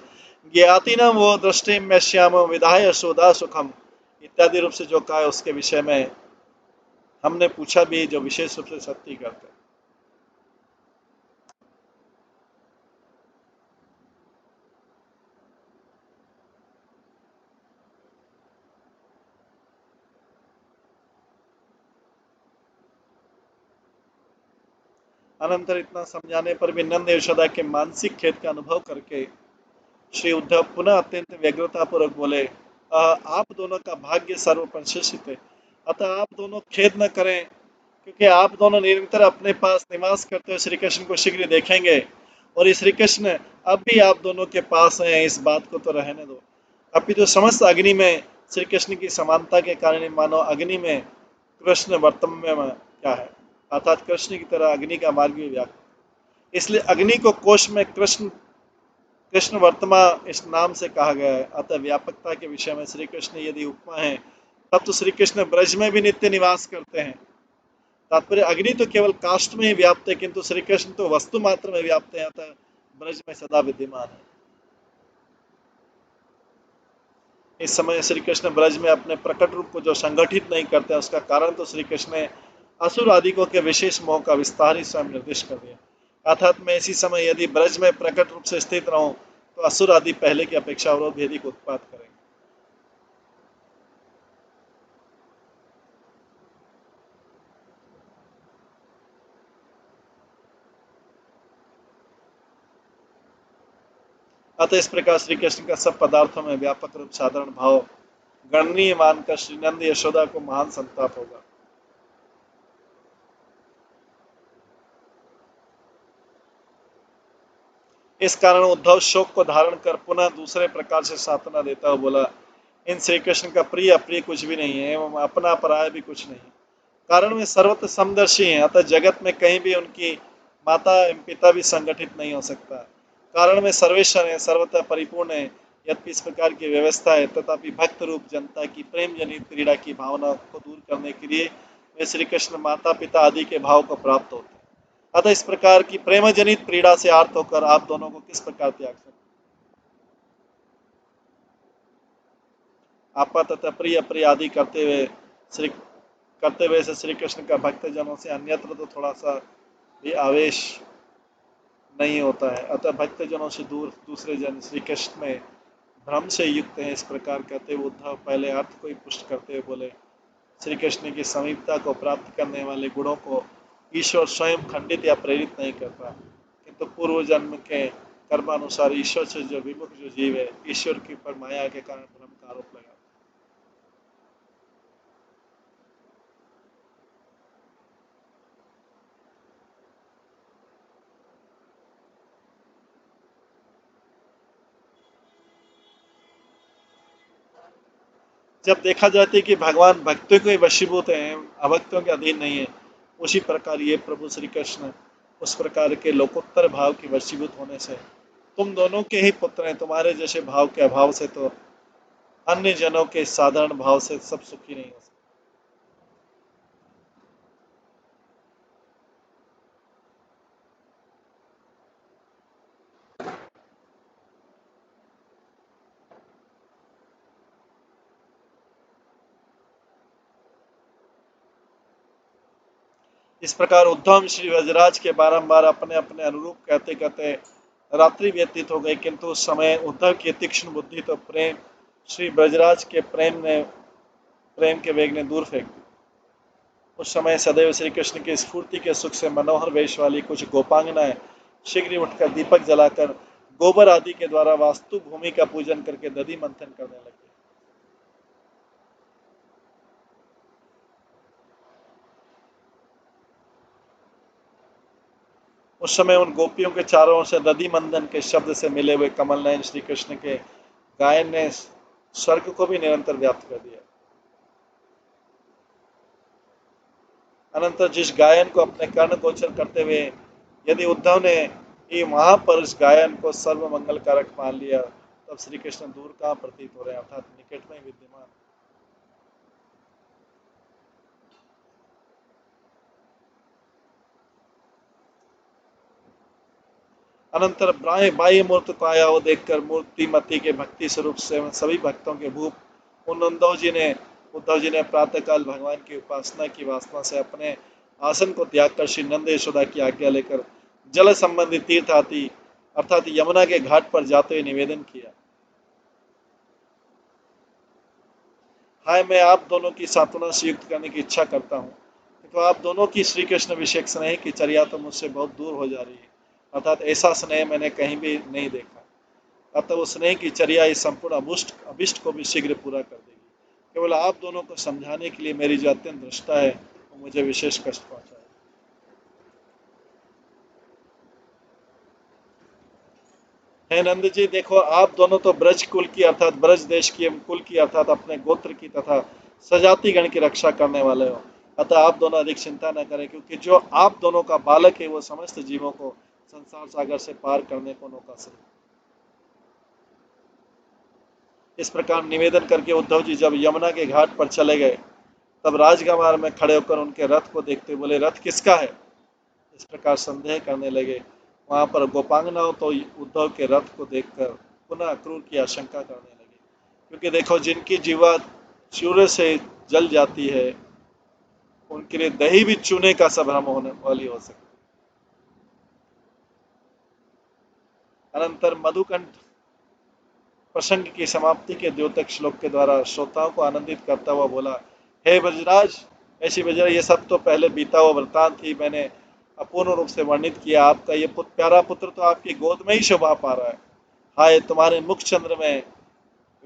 ज्ञाति न वो दृष्टि में श्याम विधाय शोधा सुखम इत्यादि रूप से जो कहा है उसके विषय में हमने पूछा भी, जो विशेष रूप से सत्य करते हैं। अनंतर इतना समझाने पर भी नंद यशोदा के मानसिक खेद का अनुभव करके श्री उद्धव पुनः अत्यंत व्यग्रता पूर्वक बोले, आप दोनों का भाग्य सर्व प्रशंसित है, अतः आप दोनों खेद न करें, क्योंकि आप दोनों निरंतर अपने पास निवास करते हुए श्री कृष्ण को शीघ्र देखेंगे और ये श्री कृष्ण अब भी आप दोनों के पास हैं, इस बात को तो रहने दो। अपितु तो समस्त अग्नि में श्री कृष्ण की समानता के कारण मानो अग्नि में कृष्ण वर्तमान में क्या है, अर्थात कृष्ण की तरह अग्नि का मार्ग भी व्याप्त, इसलिए अग्नि को कोश में कृष्ण कृष्ण वर्तमान इस नाम से कहा गया है। अतः व्यापकता के विषय में श्री कृष्ण यदि उपमा है तब तो श्री कृष्ण ब्रज में भी नित्य निवास करते हैं। तात्पर्य अग्नि तो केवल काष्ठ में ही व्याप्त है, किंतु श्री कृष्ण तो वस्तु मात्र में व्याप्त है, अतः ब्रज में सदा विद्यमान है। इस समय श्री कृष्ण ब्रज में अपने प्रकट रूप को जो संगठित नहीं करते हैं, उसका कारण तो श्री कृष्ण ने असुर आदिकों के विशेष मोह का विस्तार ही स्वयं निर्दिष्ट कर दिया। अर्थात मैं इसी समय यदि ब्रज में प्रकट रूप से स्थित रहूं तो असुर आदि पहले की अपेक्षा अवरोध भेदी को उत्पात करेंगे। अतः इस प्रकार श्री कृष्ण का सब पदार्थों में व्यापक रूप साधारण भाव गणनीय मानकर श्री नंद यशोदा को महान संताप होगा। इस कारण उद्धव शोक को धारण कर पुनः दूसरे प्रकार से सांत्वना देता हुआ बोला, इन श्री कृष्ण का प्रिय अप्रिय कुछ भी नहीं है एवं अपना पराया भी कुछ नहीं। कारण वे सर्वत्र समदर्शी हैं, अतः जगत में कहीं भी उनकी माता एवं पिता भी संगठित नहीं हो सकता। कारण में सर्वेश्वर है, सर्वथा परिपूर्ण है। यद्यपि इस प्रकार की व्यवस्था है, तथापि भक्त रूप जनता की प्रेम जनित क्रीड़ा की भावना को दूर करने के लिए वे श्री कृष्ण माता पिता आदि के भाव को प्राप्त होते हैं। अतः इस प्रकार की प्रेम जनित पीड़ा से आर्त होकर आप दोनों को किस प्रकार त्याग सकते, आपा तथा प्रिय प्रिय आदि करते हुए से श्री कृष्ण का भक्त जनों से अन्यत्र तो थोड़ा सा भी आवेश नहीं होता है। अतः भक्त जनों से दूर दूसरे जन श्री कृष्ण में भ्रम से युक्त हैं। इस प्रकार कहते हुए उद्धव पहले अर्थ को ही पुष्ट करते हुए बोले, श्री कृष्ण की समीपता को प्राप्त करने वाले गुणों को ईश्वर स्वयं खंडित या प्रेरित नहीं करता, किंतु पूर्व जन्म के कर्मानुसार ईश्वर से जो विमुख जो जीव है, ईश्वर की पर माया के कारण भ्रम का आरोप लगा। जब देखा जाता है कि भगवान भक्तों के वशीभूत हैं, अभक्तों के अधीन नहीं है, उसी प्रकार ये प्रभु श्री कृष्ण उस प्रकार के लोकोत्तर भाव के वशीभूत होने से तुम दोनों के ही पुत्र हैं। तुम्हारे जैसे भाव के अभाव से तो अन्य जनों के साधारण भाव से सब सुखी नहीं हो सकते। इस प्रकार उद्धव श्री वज्रराज के बारंबार अपने अपने अनुरूप कहते कहते रात्रि व्यतीत हो गई, किंतु उस समय उद्धव की तीक्ष्ण बुद्धि तो प्रेम श्री ब्रजराज के प्रेम के वेग ने दूर फेंक दी। उस समय सदैव श्री कृष्ण की स्फूर्ति के सुख से मनोहर वेश वाली कुछ गोपांगनाएं शीघ्र ही उठकर दीपक जलाकर गोबर आदि के द्वारा वास्तु भूमि का पूजन करके दधि मंथन करने लगी। उस समय उन गोपियों के चारों ओर से दधि मंदन के शब्द से मिले हुए कमल नयन श्री कृष्ण के गायन ने स्वर्ग को भी निरंतर व्याप्त कर दिया। अनंतर जिस गायन को अपने कर्ण गोचर करते हुए यदि उद्धव ने ये वहां पर इस गायन को सर्व मंगल कारक मान लिया, तब श्री कृष्ण दूर कहाँ प्रतीत हो रहे हैं, अर्थात निकट में विद्यमान। अनंतर बाह्य मूर्त को आया वो देखकर मूर्तिमती के भक्ति स्वरूप से सभी भक्तों के भूप उन उद्धव जी ने प्रातःकाल भगवान की उपासना की वासना से अपने आसन को त्याग कर श्री नंद यशोदा की आज्ञा लेकर जल संबंधी तीर्थ आदि अर्थात यमुना के घाट पर जाते हुए निवेदन किया, हाय मैं आप दोनों की सांत्वना से युक्त करने की इच्छा करता हूँ, तो आप दोनों की श्री कृष्ण विषयक स्नेह की चर्या तो मुझसे बहुत दूर हो जा रही है, अर्थात ऐसा स्नेह मैंने कहीं भी नहीं देखा। अतः वो स्नेह की चर्या इस संपूर्ण अभिष्ट को भी शीघ्र पूरा कर देगी। केवल आप दोनों को समझाने के लिए मेरी जो अत्यंत दृष्टा है वो मुझे विशेष कष्ट पहुंचा है। नंद जी देखो, आप दोनों तो ब्रज कुल की अर्थात ब्रज देश की एवं कुल की अर्थात अपने गोत्र की तथा सजाति गण की रक्षा करने वाले हो। अतः आप दोनों अधिक चिंता न करें, क्योंकि जो आप दोनों का बालक है वो समस्त जीवों को संसार सागर से पार करने को नौका से। इस प्रकार निवेदन करके उद्धव जी जब यमुना के घाट पर चले गए, तब राजकुमार में खड़े होकर उनके रथ को देखते बोले, रथ किसका है? इस प्रकार संदेह करने लगे। वहां पर गोपांगनाओं तो उद्धव के रथ को देखकर पुनः क्रूर की आशंका करने लगी, क्योंकि देखो, जिनकी जीवा चूरे से जल जाती है, उनके लिए दही भी चूने का सा भ्रम होने वाली हो सकती है। अनंतर मधुकंठ प्रसंग की समाप्ति के द्योतक श्लोक के द्वारा श्रोताओं को आनंदित करता हुआ बोला, हे ब्रजराज, ऐसी वजह, ये सब तो पहले बीता हुआ वृतांत ही मैंने अपूर्ण रूप से वर्णित किया। आपका ये प्यारा पुत्र तो आपकी गोद में ही शोभा पा रहा है। हाय, तुम्हारे मुख चंद्र में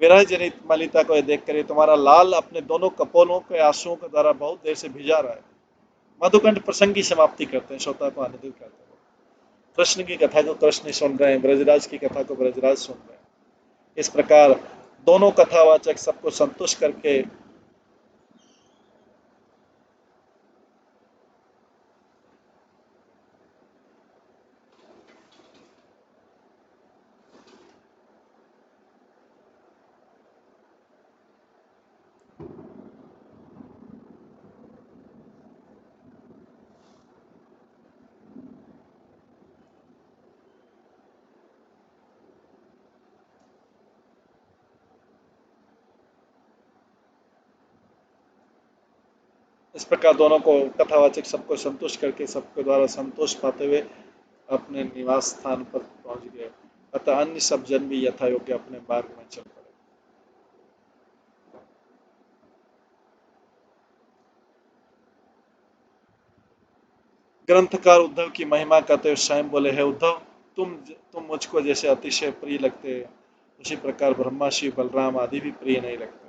विरह जनित मलिता को देख कर तुम्हारा लाल अपने दोनों कपोलों के आंसुओं के द्वारा बहुत देर से भिजा रहा है। मधुकंठ प्रसंग की समाप्ति करते हैं, श्रोता को आनंदित करते हैं। कृष्ण की कथा को कृष्ण सुन रहे हैं, ब्रजराज की कथा को ब्रजराज सुन रहे हैं। इस प्रकार दोनों कथावाचक सबको संतुष्ट करके इस प्रकार दोनों को कथावाचक सबको संतुष्ट करके सबके द्वारा संतोष पाते हुए अपने निवास स्थान पर पहुंच गए। अतः अन्य सब जन भी यथा योग्य अपने मार्ग में चल पड़े। ग्रंथकार उद्धव की महिमा करते हुए स्वयं बोले, है उद्धव, तुम मुझको जैसे अतिशय प्रिय लगते हैं, उसी प्रकार ब्रह्मा, शिव, बलराम आदि भी प्रिय नहीं लगते।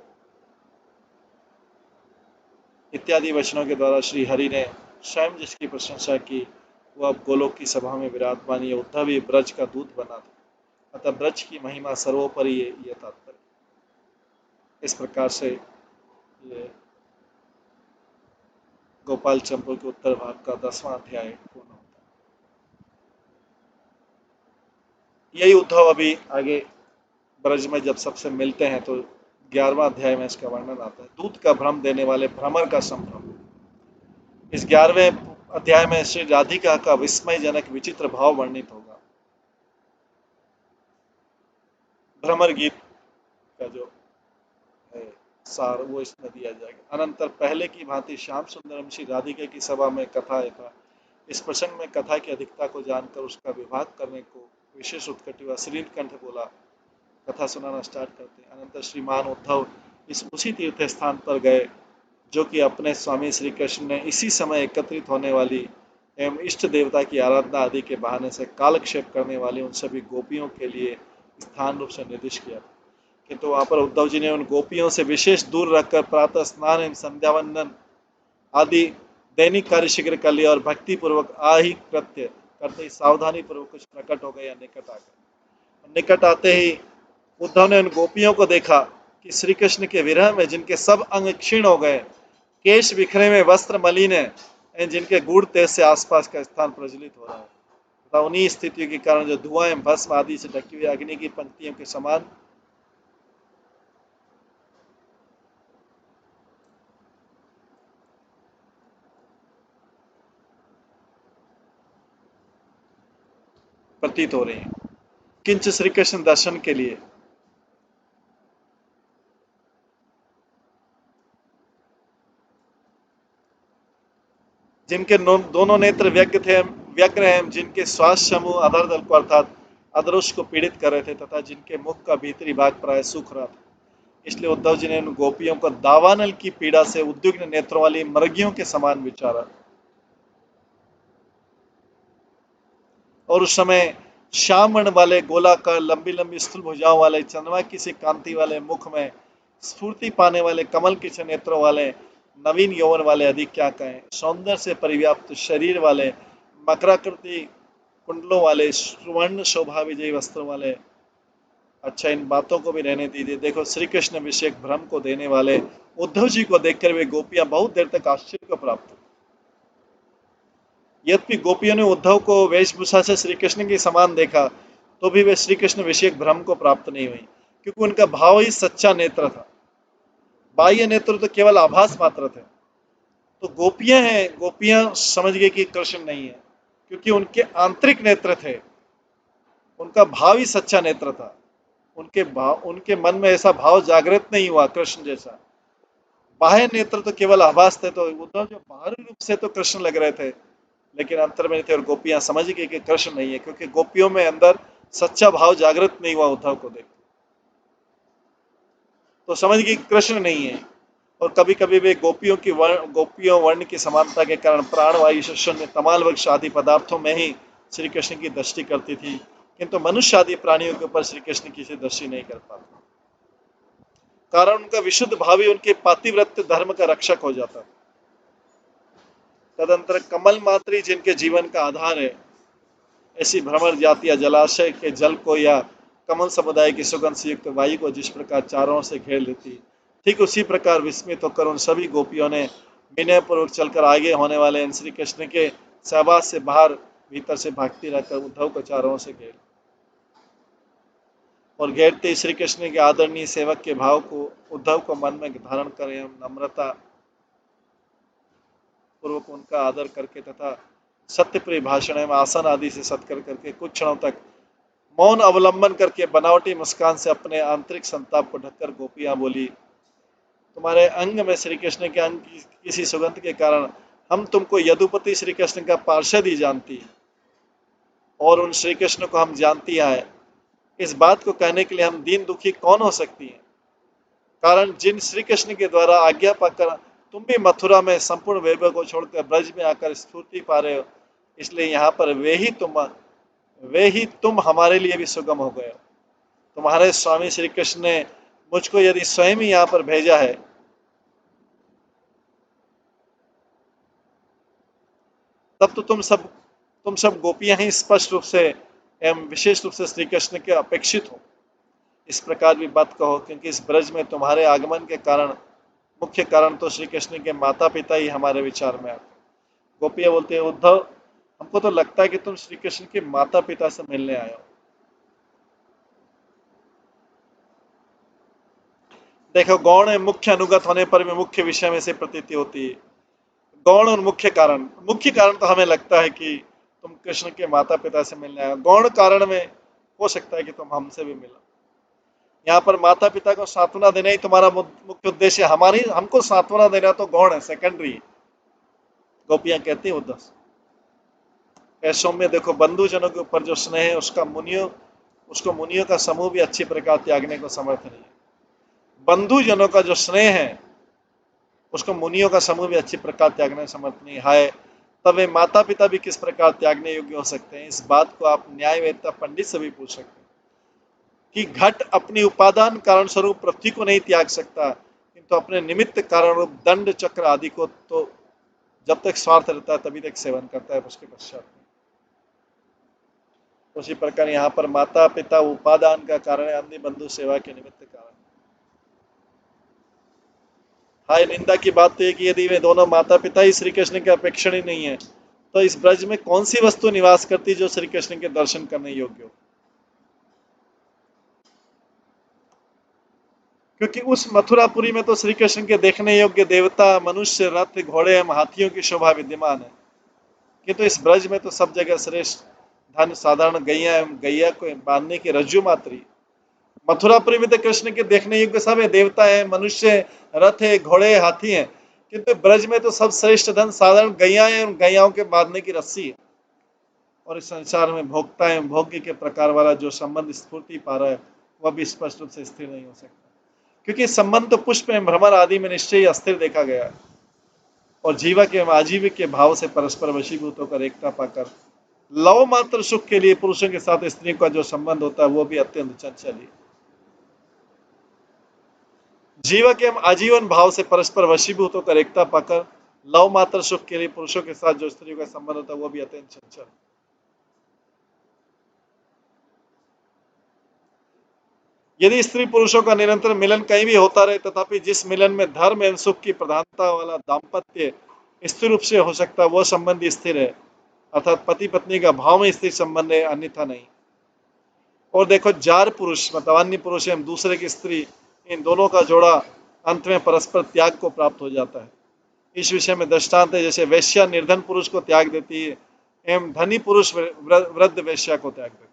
इत्यादि वचनों के द्वारा श्री हरि ने स्वयं जिसकी प्रशंसा की, वह अब गोलोक की सभा में विराजमान ये उद्धव ही ब्रज का दूत बना था। अतः ब्रज की महिमा सर्वोपरि ये तात्पर्य। इस प्रकार से ये गोपाल चंपू के उत्तर भाग का 10वां अध्याय पूर्ण होता है। यही उद्धव अभी आगे ब्रज में जब सबसे मिलते हैं तो 11वां अध्याय में इसका वर्णन आता है, दूत का भ्रम देने वाले भ्रमर का संभ्रम। इस 11वें अध्याय में श्री राधिका का विस्मयजनक विचित्र भाव वर्णित होगा। भ्रमर गीत का जो है सार वो इसमें दिया जाएगा। अनंतर पहले की भांति श्याम सुंदरम श्री राधिका की सभा में कथा था। इस प्रसंग में कथा की अधिकता को जानकर उसका विभाग करने को विशेष उत्कट हुआ। श्रीकंठ बोला, कथा सुनाना स्टार्ट करते हैं। अनंतर श्रीमान उद्धव इस उसी तीर्थ स्थान पर गए जो कि अपने स्वामी श्री कृष्ण ने इसी समय एकत्रित होने वाली एवं इष्ट देवता की आराधना आदि के बहाने से कालक्षेप करने वाली उन सभी गोपियों के लिए स्थान रूप से निर्दिष्ट किया था। किंतु वहां पर उद्धव जी ने उन गोपियों से विशेष दूर रखकर प्रातः स्नान एवं संध्या वंदन आदि दैनिक कार्य शीघ्र कर लिया और भक्ति पूर्वक आहि कृत्य करते ही सावधानी पूर्वक कुछ प्रकट हो गए या निकट आ गए। निकट आते ही उद्धव ने उन गोपियों को देखा कि श्री कृष्ण के विरह में जिनके सब अंग क्षीण हो गए, केश बिखरे में, वस्त्र मलिन है, जिनके गूढ़ तेज से आसपास का स्थान प्रज्वलित हो रहा है तथा उन्हीं स्थितियों के कारण जो धुआं एवं भस्म आदि से ढकी हुई अग्नि की पंक्तियों के समान प्रतीत हो रही हैं। किंच श्री कृष्ण दर्शन के लिए जिनके दोनों नेत्र व्यग्र हैं, जिनके श्वास समूह अधर दल को अर्थात अदृश्य को पीड़ित कर रहे थे तथा जिनके मुख का भीतरी भाग प्राय सूख रहा था। इसलिए उद्धव जी ने उन गोपियों को दावानल की पीड़ा से उद्विग्न नेत्रों वाली मृगियों के समान विचारा। और उस समय श्याम वर्ण वाले गोलाकार लंबी लंबी स्थूल भुजाओं वाले चंद्रमा की सी कांति वाले मुख में स्फूर्ति पाने वाले कमल के से नेत्रों वाले नवीन यौवन वाले, अधिक क्या कहें, सौंदर्य से परिव्याप्त शरीर वाले, मकराकृति कुंडलों वाले, सुवर्ण शोभा विजयी वस्त्रों वाले। अच्छा, इन बातों को भी रहने दीजिए। देखो, श्री कृष्ण अभिषेक भ्रम को देने वाले उद्धव जी को देखकर वे गोपियां बहुत देर तक आश्चर्य को प्राप्त हुई। यद्यपि गोपियों ने उद्धव को वेशभूषा से श्री कृष्ण के समान देखा, तो भी वे श्री कृष्ण विषयक भ्रम को प्राप्त नहीं हुई। क्योंकि उनका भाव ही सच्चा नेत्र था, बाह्य नेत्र तो केवल आभास मात्र थे। तो गोपियां हैं, गोपियां समझ गए कि कृष्ण नहीं है, क्योंकि उनके आंतरिक नेत्र थे, उनका भाव ही सच्चा नेत्र था। उनके भाव, उनके मन में ऐसा भाव जागृत नहीं हुआ कृष्ण जैसा। बाह्य नेत्र तो केवल आभास थे, तो उद्धव जो बाहरी रूप से तो कृष्ण लग रहे थे, लेकिन अंतर में थे। और गोपियां समझ गई कि कृष्ण नहीं है, क्योंकि गोपियों में अंदर सच्चा भाव जागृत नहीं हुआ उद्धव को देख, तो समझ गई कृष्ण नहीं है। और कभी कभी वे गोपियों वर्ण की समानता के कारण प्राणवायु शून्य तमाल वृक्ष आदि पदार्थों में ही श्री कृष्ण की दृष्टि करती थी, किंतु मनुष्य आदि प्राणियों के ऊपर श्री कृष्ण की से दृष्टि नहीं कर पाता, कारण उनका विशुद्ध भाव ही उनके पातिव्रत्य धर्म का रक्षक हो जाता। तदंतर कमल मात्री जिनके जीवन का आधार है, ऐसी भ्रमर जाति या जलाशय के जल को या कमल समुदाय की सुगंध से युक्त वायु को जिस प्रकार चारों ओर से घेर लेती, ठीक उसी प्रकार विस्मित होकर उन सभी गोपियों ने विनय पूर्वक चलकर आगे होने वाले श्री कृष्ण के सहवास से बाहर भीतर से भागती रहकर उद्धव को चारों ओर से घेर, और घेरते श्री कृष्ण के आदरणीय सेवक के भाव को उद्धव को मन में धारण कर एवं नम्रता पूर्वक उनका आदर करके तथा सत्यप्रिय भाषण एवं आसन आदि से सत्कार करके कुछ क्षणों तक मौन अवलंबन करके बनावटी मुस्कान से अपने आंतरिक संताप को ढककर गोपियां बोली, तुम्हारे अंग में श्री कृष्ण के अंग की किसी सुगंध के कारण हम तुमको यदुपति श्री कृष्ण का पार्षद ही जानती है, और उन श्री कृष्ण को हम जानती है। इस बात को कहने के लिए हम दीन दुखी कौन हो सकती हैं, कारण जिन श्री कृष्ण के द्वारा आज्ञा पाकर तुम भी मथुरा में संपूर्ण वैभव को छोड़कर ब्रज में आकर स्फूर्ति पा रहे हो, इसलिए यहाँ पर वे ही तुम हमारे लिए भी सुगम हो गए हो। तुम्हारे स्वामी श्री कृष्ण ने मुझको यदि स्वयं ही यहाँ पर भेजा है, तब तो तुम सब गोपियां ही स्पष्ट रूप से एवं विशेष रूप से श्री कृष्ण के अपेक्षित हो। इस प्रकार भी बात कहो, क्योंकि इस ब्रज में तुम्हारे आगमन के कारण मुख्य कारण तो श्री कृष्ण के माता पिता ही हमारे विचार में आते। गोपियां बोलते हैं, उद्धव हमको तो लगता है कि तुम श्री कृष्ण के माता पिता से मिलने आए हो। देखो, गौण में मुख्य अनुगत होने पर भी मुख्य विषय में से प्रतीति होती है। गौण और मुख्य कारण तो हमें लगता है कि तुम कृष्ण के माता पिता से मिलने आए हो। गौण कारण में हो सकता है कि तुम हमसे भी मिलो। यहाँ पर माता पिता को सांत्वना देना ही तुम्हारा मुख्य उद्देश्य है, हमारी हमको सांत्वना देना तो गौण है, सेकेंडरी है। गोपियां कहती है उद्धव ऐसो में देखो, बंधुजनों के ऊपर जो स्नेह है उसको मुनियों का समूह भी अच्छी प्रकार त्यागने को समर्थ नहीं है। बंधुजनों का जो स्नेह है उसको मुनियों का समूह भी अच्छी प्रकार त्यागने समर्थ नहीं है, तब वे माता पिता भी किस प्रकार त्यागने योग्य हो सकते हैं। इस बात को आप न्यायवेदता पंडित से भी पूछ सकते हैं कि घट अपनी उपादान कारण स्वरूप पृथ्वी को नहीं त्याग सकता, किंतु अपने निमित्त कारण रूप दंड चक्र आदि को तो जब तक स्वार्थ रहता है तभी तक सेवन करता है, उसके पश्चात। उसी प्रकार यहाँ पर माता पिता उपादान का कारण है, अन्य बंधु सेवा के निमित्त कारण। हाय, निंदा की बात तो है कि यदि वे दोनों माता पिता ही श्री कृष्ण के अपेक्षण ही नहीं है, तो इस ब्रज में कौन सी वस्तु निवास करती जो श्री कृष्ण के दर्शन करने योग्य हो। क्योंकि उस मथुरापुरी में तो श्री कृष्ण के देखने योग्य देवता, मनुष्य, रथ, घोड़े एवं हाथियों की शोभा विद्यमान है, किंतु इस ब्रज में तो सब जगह श्रेष्ठ धन साधारण गैया एवं गैया को बांधने की रज्जु मात्री। मथुरापुरी में तो कृष्ण के देखने योग्य सब है, देवता है, मनुष्य, रथ है, घोड़े, हाथी हैं, किंतु ब्रज में तो सब श्रेष्ठ धन साधारण गैया है और गैयाओं के बांधने की रस्सी है। और इस संसार में भोक्ता एवं भोग्य के प्रकार वाला जो संबंध स्फूर्ति पा रहा है, वह भी स्पष्ट रूप से स्थिर नहीं हो सकता, क्योंकि संबंध तो पुष्प एवं भ्रमर आदि में निश्चय ही अस्थिर देखा गया है। और जीवक एवं आजीविक के भाव से परस्पर वशीभूत होकर एकता पाकर लव मात्र सुख के लिए पुरुषों के साथ स्त्रियों का जो संबंध होता है वो भी अत्यंत चंचल है। जीवक एवं आजीवन भाव से परस्पर वशीभूत होकर एकता पाकर लव मात्र सुख के लिए पुरुषों के साथ जो स्त्रियों का संबंध होता है वो भी अत्यंत चंचल। यदि स्त्री पुरुषों का निरंतर मिलन कहीं भी होता रहे, तथापि जिस मिलन में धर्म एवं सुख की प्रधानता वाला दाम्पत्य स्थिर रूप से हो सकता है, वह संबंध स्थिर है, अर्थात पति पत्नी का भाव में स्थिर संबंध है, अन्यथा नहीं। और देखो जार पुरुष मतलब अन्य पुरुष एवं दूसरे की स्त्री, इन दोनों का जोड़ा अंत में परस्पर त्याग को प्राप्त हो जाता है। इस विषय में दृष्टांत है, जैसे वेश्या निर्धन पुरुष को त्याग देती है एवं धनी पुरुष वृद्ध वेश्या को त्याग देता है।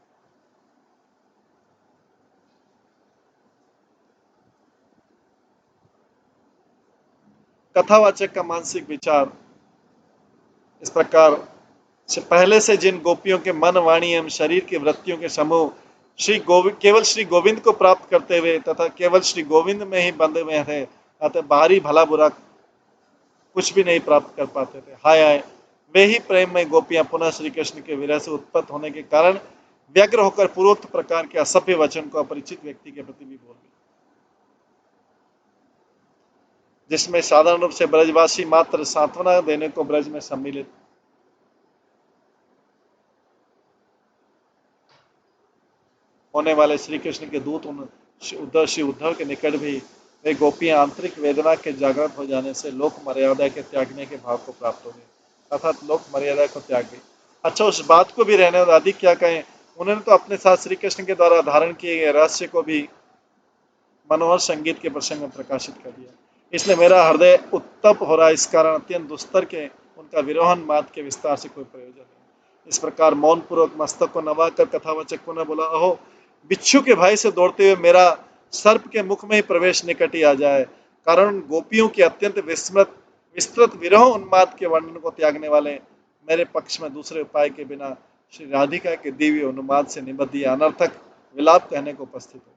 कथावाचक का मानसिक विचार इस प्रकार से, पहले से जिन गोपियों के मन, वाणी एवं शरीर की वृत्तियों के समूह श्री गोविंद केवल श्री गोविंद को प्राप्त करते हुए तथा केवल श्री गोविंद में ही बंधे हुए थे, अतः बाहरी भला बुरा कुछ भी नहीं प्राप्त कर पाते थे। हाय हाय, वे ही प्रेम में गोपियां पुनः श्री कृष्ण के विरह से उत्पत्त होने के कारण व्यग्र होकर पूर्वोक्त प्रकार के असभ्य वचन को अपरिचित व्यक्ति के प्रति भी बोल गई, जिसमें साधारण रूप से ब्रजवासी मात्र सांत्वना देने को ब्रज में सम्मिलित होने वाले श्री कृष्ण के दूत उन श्री उद्धव के निकट भी वे गोपियां आंतरिक वेदना के जागृत हो जाने से लोक मर्यादा के त्यागने के भाव को प्राप्त हो गई, अर्थात लोक मर्यादा को त्याग गई। अच्छा, उस बात को भी रहने और अधिक क्या कहें, उन्होंने तो अपने साथ श्री कृष्ण के द्वारा धारण किए गए रहस्य को भी मनोहर संगीत के प्रसंग में प्रकाशित कर दिया। इसलिए मेरा हृदय उत्तप हो रहा है, इस कारण अत्यंत दुस्तर के उनका विरोहन माद के विस्तार से कोई प्रयोजन नहीं। इस प्रकार मौन पूर्वक मस्तक को नवाकर कथावाचक पुनः बोला, अहो बिच्छू के भाई से दौड़ते हुए मेरा सर्प के मुख में ही प्रवेश निकट ही आ जाए, कारण गोपियों के अत्यंत विस्तृत विरह उन्माद के वर्णन को त्यागने वाले मेरे पक्ष में दूसरे उपाय के बिना श्री राधिका के दिव्य उन्माद से निबद्ध यह अनर्थक विलाप कहने को उपस्थित हो।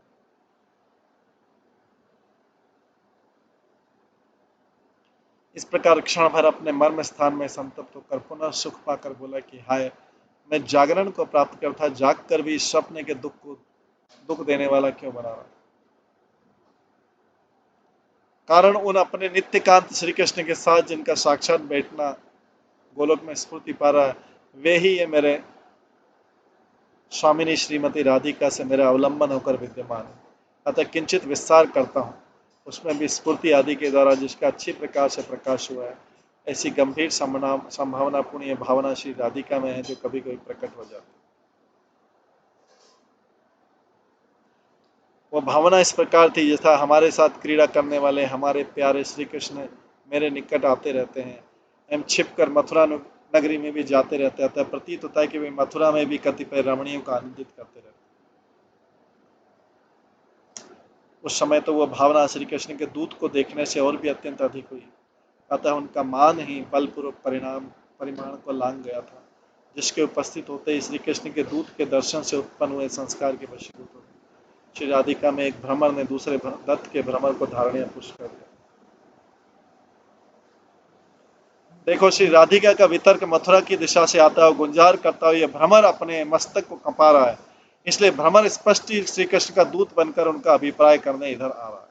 इस प्रकार क्षण भर अपने मर्म स्थान में संतप्त होकर पुनः सुख पाकर बोला कि हाय, मैं जागरण को प्राप्त करता जाग कर भी स्वप्न के दुख देने वाला क्यों बना रहा। कारण उन अपने नित्यकांत श्री कृष्ण के साथ जिनका साक्षात बैठना गोलोक में स्फूर्ति पा रहा है, वे ही ये मेरे स्वामिनी श्रीमती राधिका से मेरा अवलंबन होकर विद्यमान है। अतः किंचित विस्तार करता हूँ, उसमें भी स्फूर्ति आदि के द्वारा जिसका अच्छी प्रकार से प्रकाश हुआ है, ऐसी गंभीर संभावनापूर्ण ये भावना श्री राधिका में है, जो कभी कभी प्रकट हो जाती है। वो भावना इस प्रकार थी जैसा हमारे साथ क्रीड़ा करने वाले हमारे प्यारे श्री कृष्ण मेरे निकट आते रहते हैं, एवं छिप कर मथुरा नगरी में भी जाते रहते हैं, प्रतीत होता है कि वे मथुरा में भी कतिपय रमणियों को आनंदित करते रहते हैं। उस समय तो वह भावना श्री कृष्ण के दूत को देखने से और भी अत्यंत अधिक हुई, अतः उनका मान ही बलपूर्वक परिमाण को लांग गया था, जिसके उपस्थित होते ही श्री कृष्ण के दूत के दर्शन से उत्पन्न हुए संस्कार के वशीभूत हो गए। श्री राधिका में एक भ्रमर ने दूसरे दत्त के भ्रमर को धारणीय पुष्ट कर दिया। देखो, श्री राधिका का वितर्क मथुरा की दिशा से आता हुआ गुंजार करता हुआ यह भ्रमर अपने मस्तक को कंपा रहा है, इसलिए भ्रमर स्पष्ट ही श्री कृष्ण का दूत बनकर उनका अभिप्राय करने इधर आ रहा है।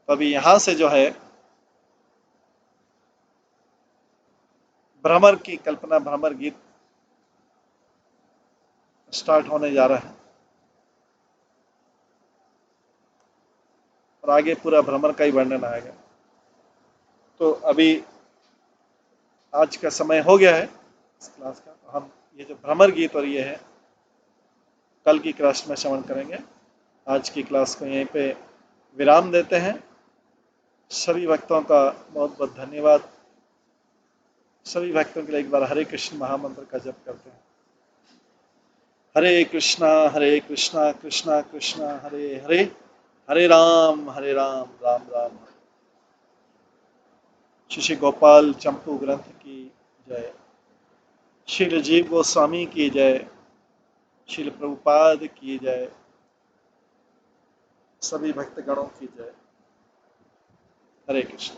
तो अभी यहां से जो है भ्रमर की कल्पना, भ्रमर गीत स्टार्ट होने जा रहा है और आगे पूरा भ्रमर का ही वर्णन आएगा। तो अभी आज का समय हो गया है इस क्लास का, हम ये जो भ्रमर गीत और ये है कल की क्लास में श्रवण करेंगे। आज की क्लास को यहीं पे विराम देते हैं। सभी भक्तों का बहुत बहुत धन्यवाद। सभी भक्तों के लिए एक बार हरे कृष्ण महामंत्र का जप करते हैं। हरे कृष्णा कृष्णा कृष्णा हरे हरे, हरे राम राम राम। श्री गोपाल चंपू ग्रंथ की जय, श्री जीव गोस्वामी की जय, श्री प्रभुपाद की जय, सभी भक्तगणों की जय। हरे कृष्ण।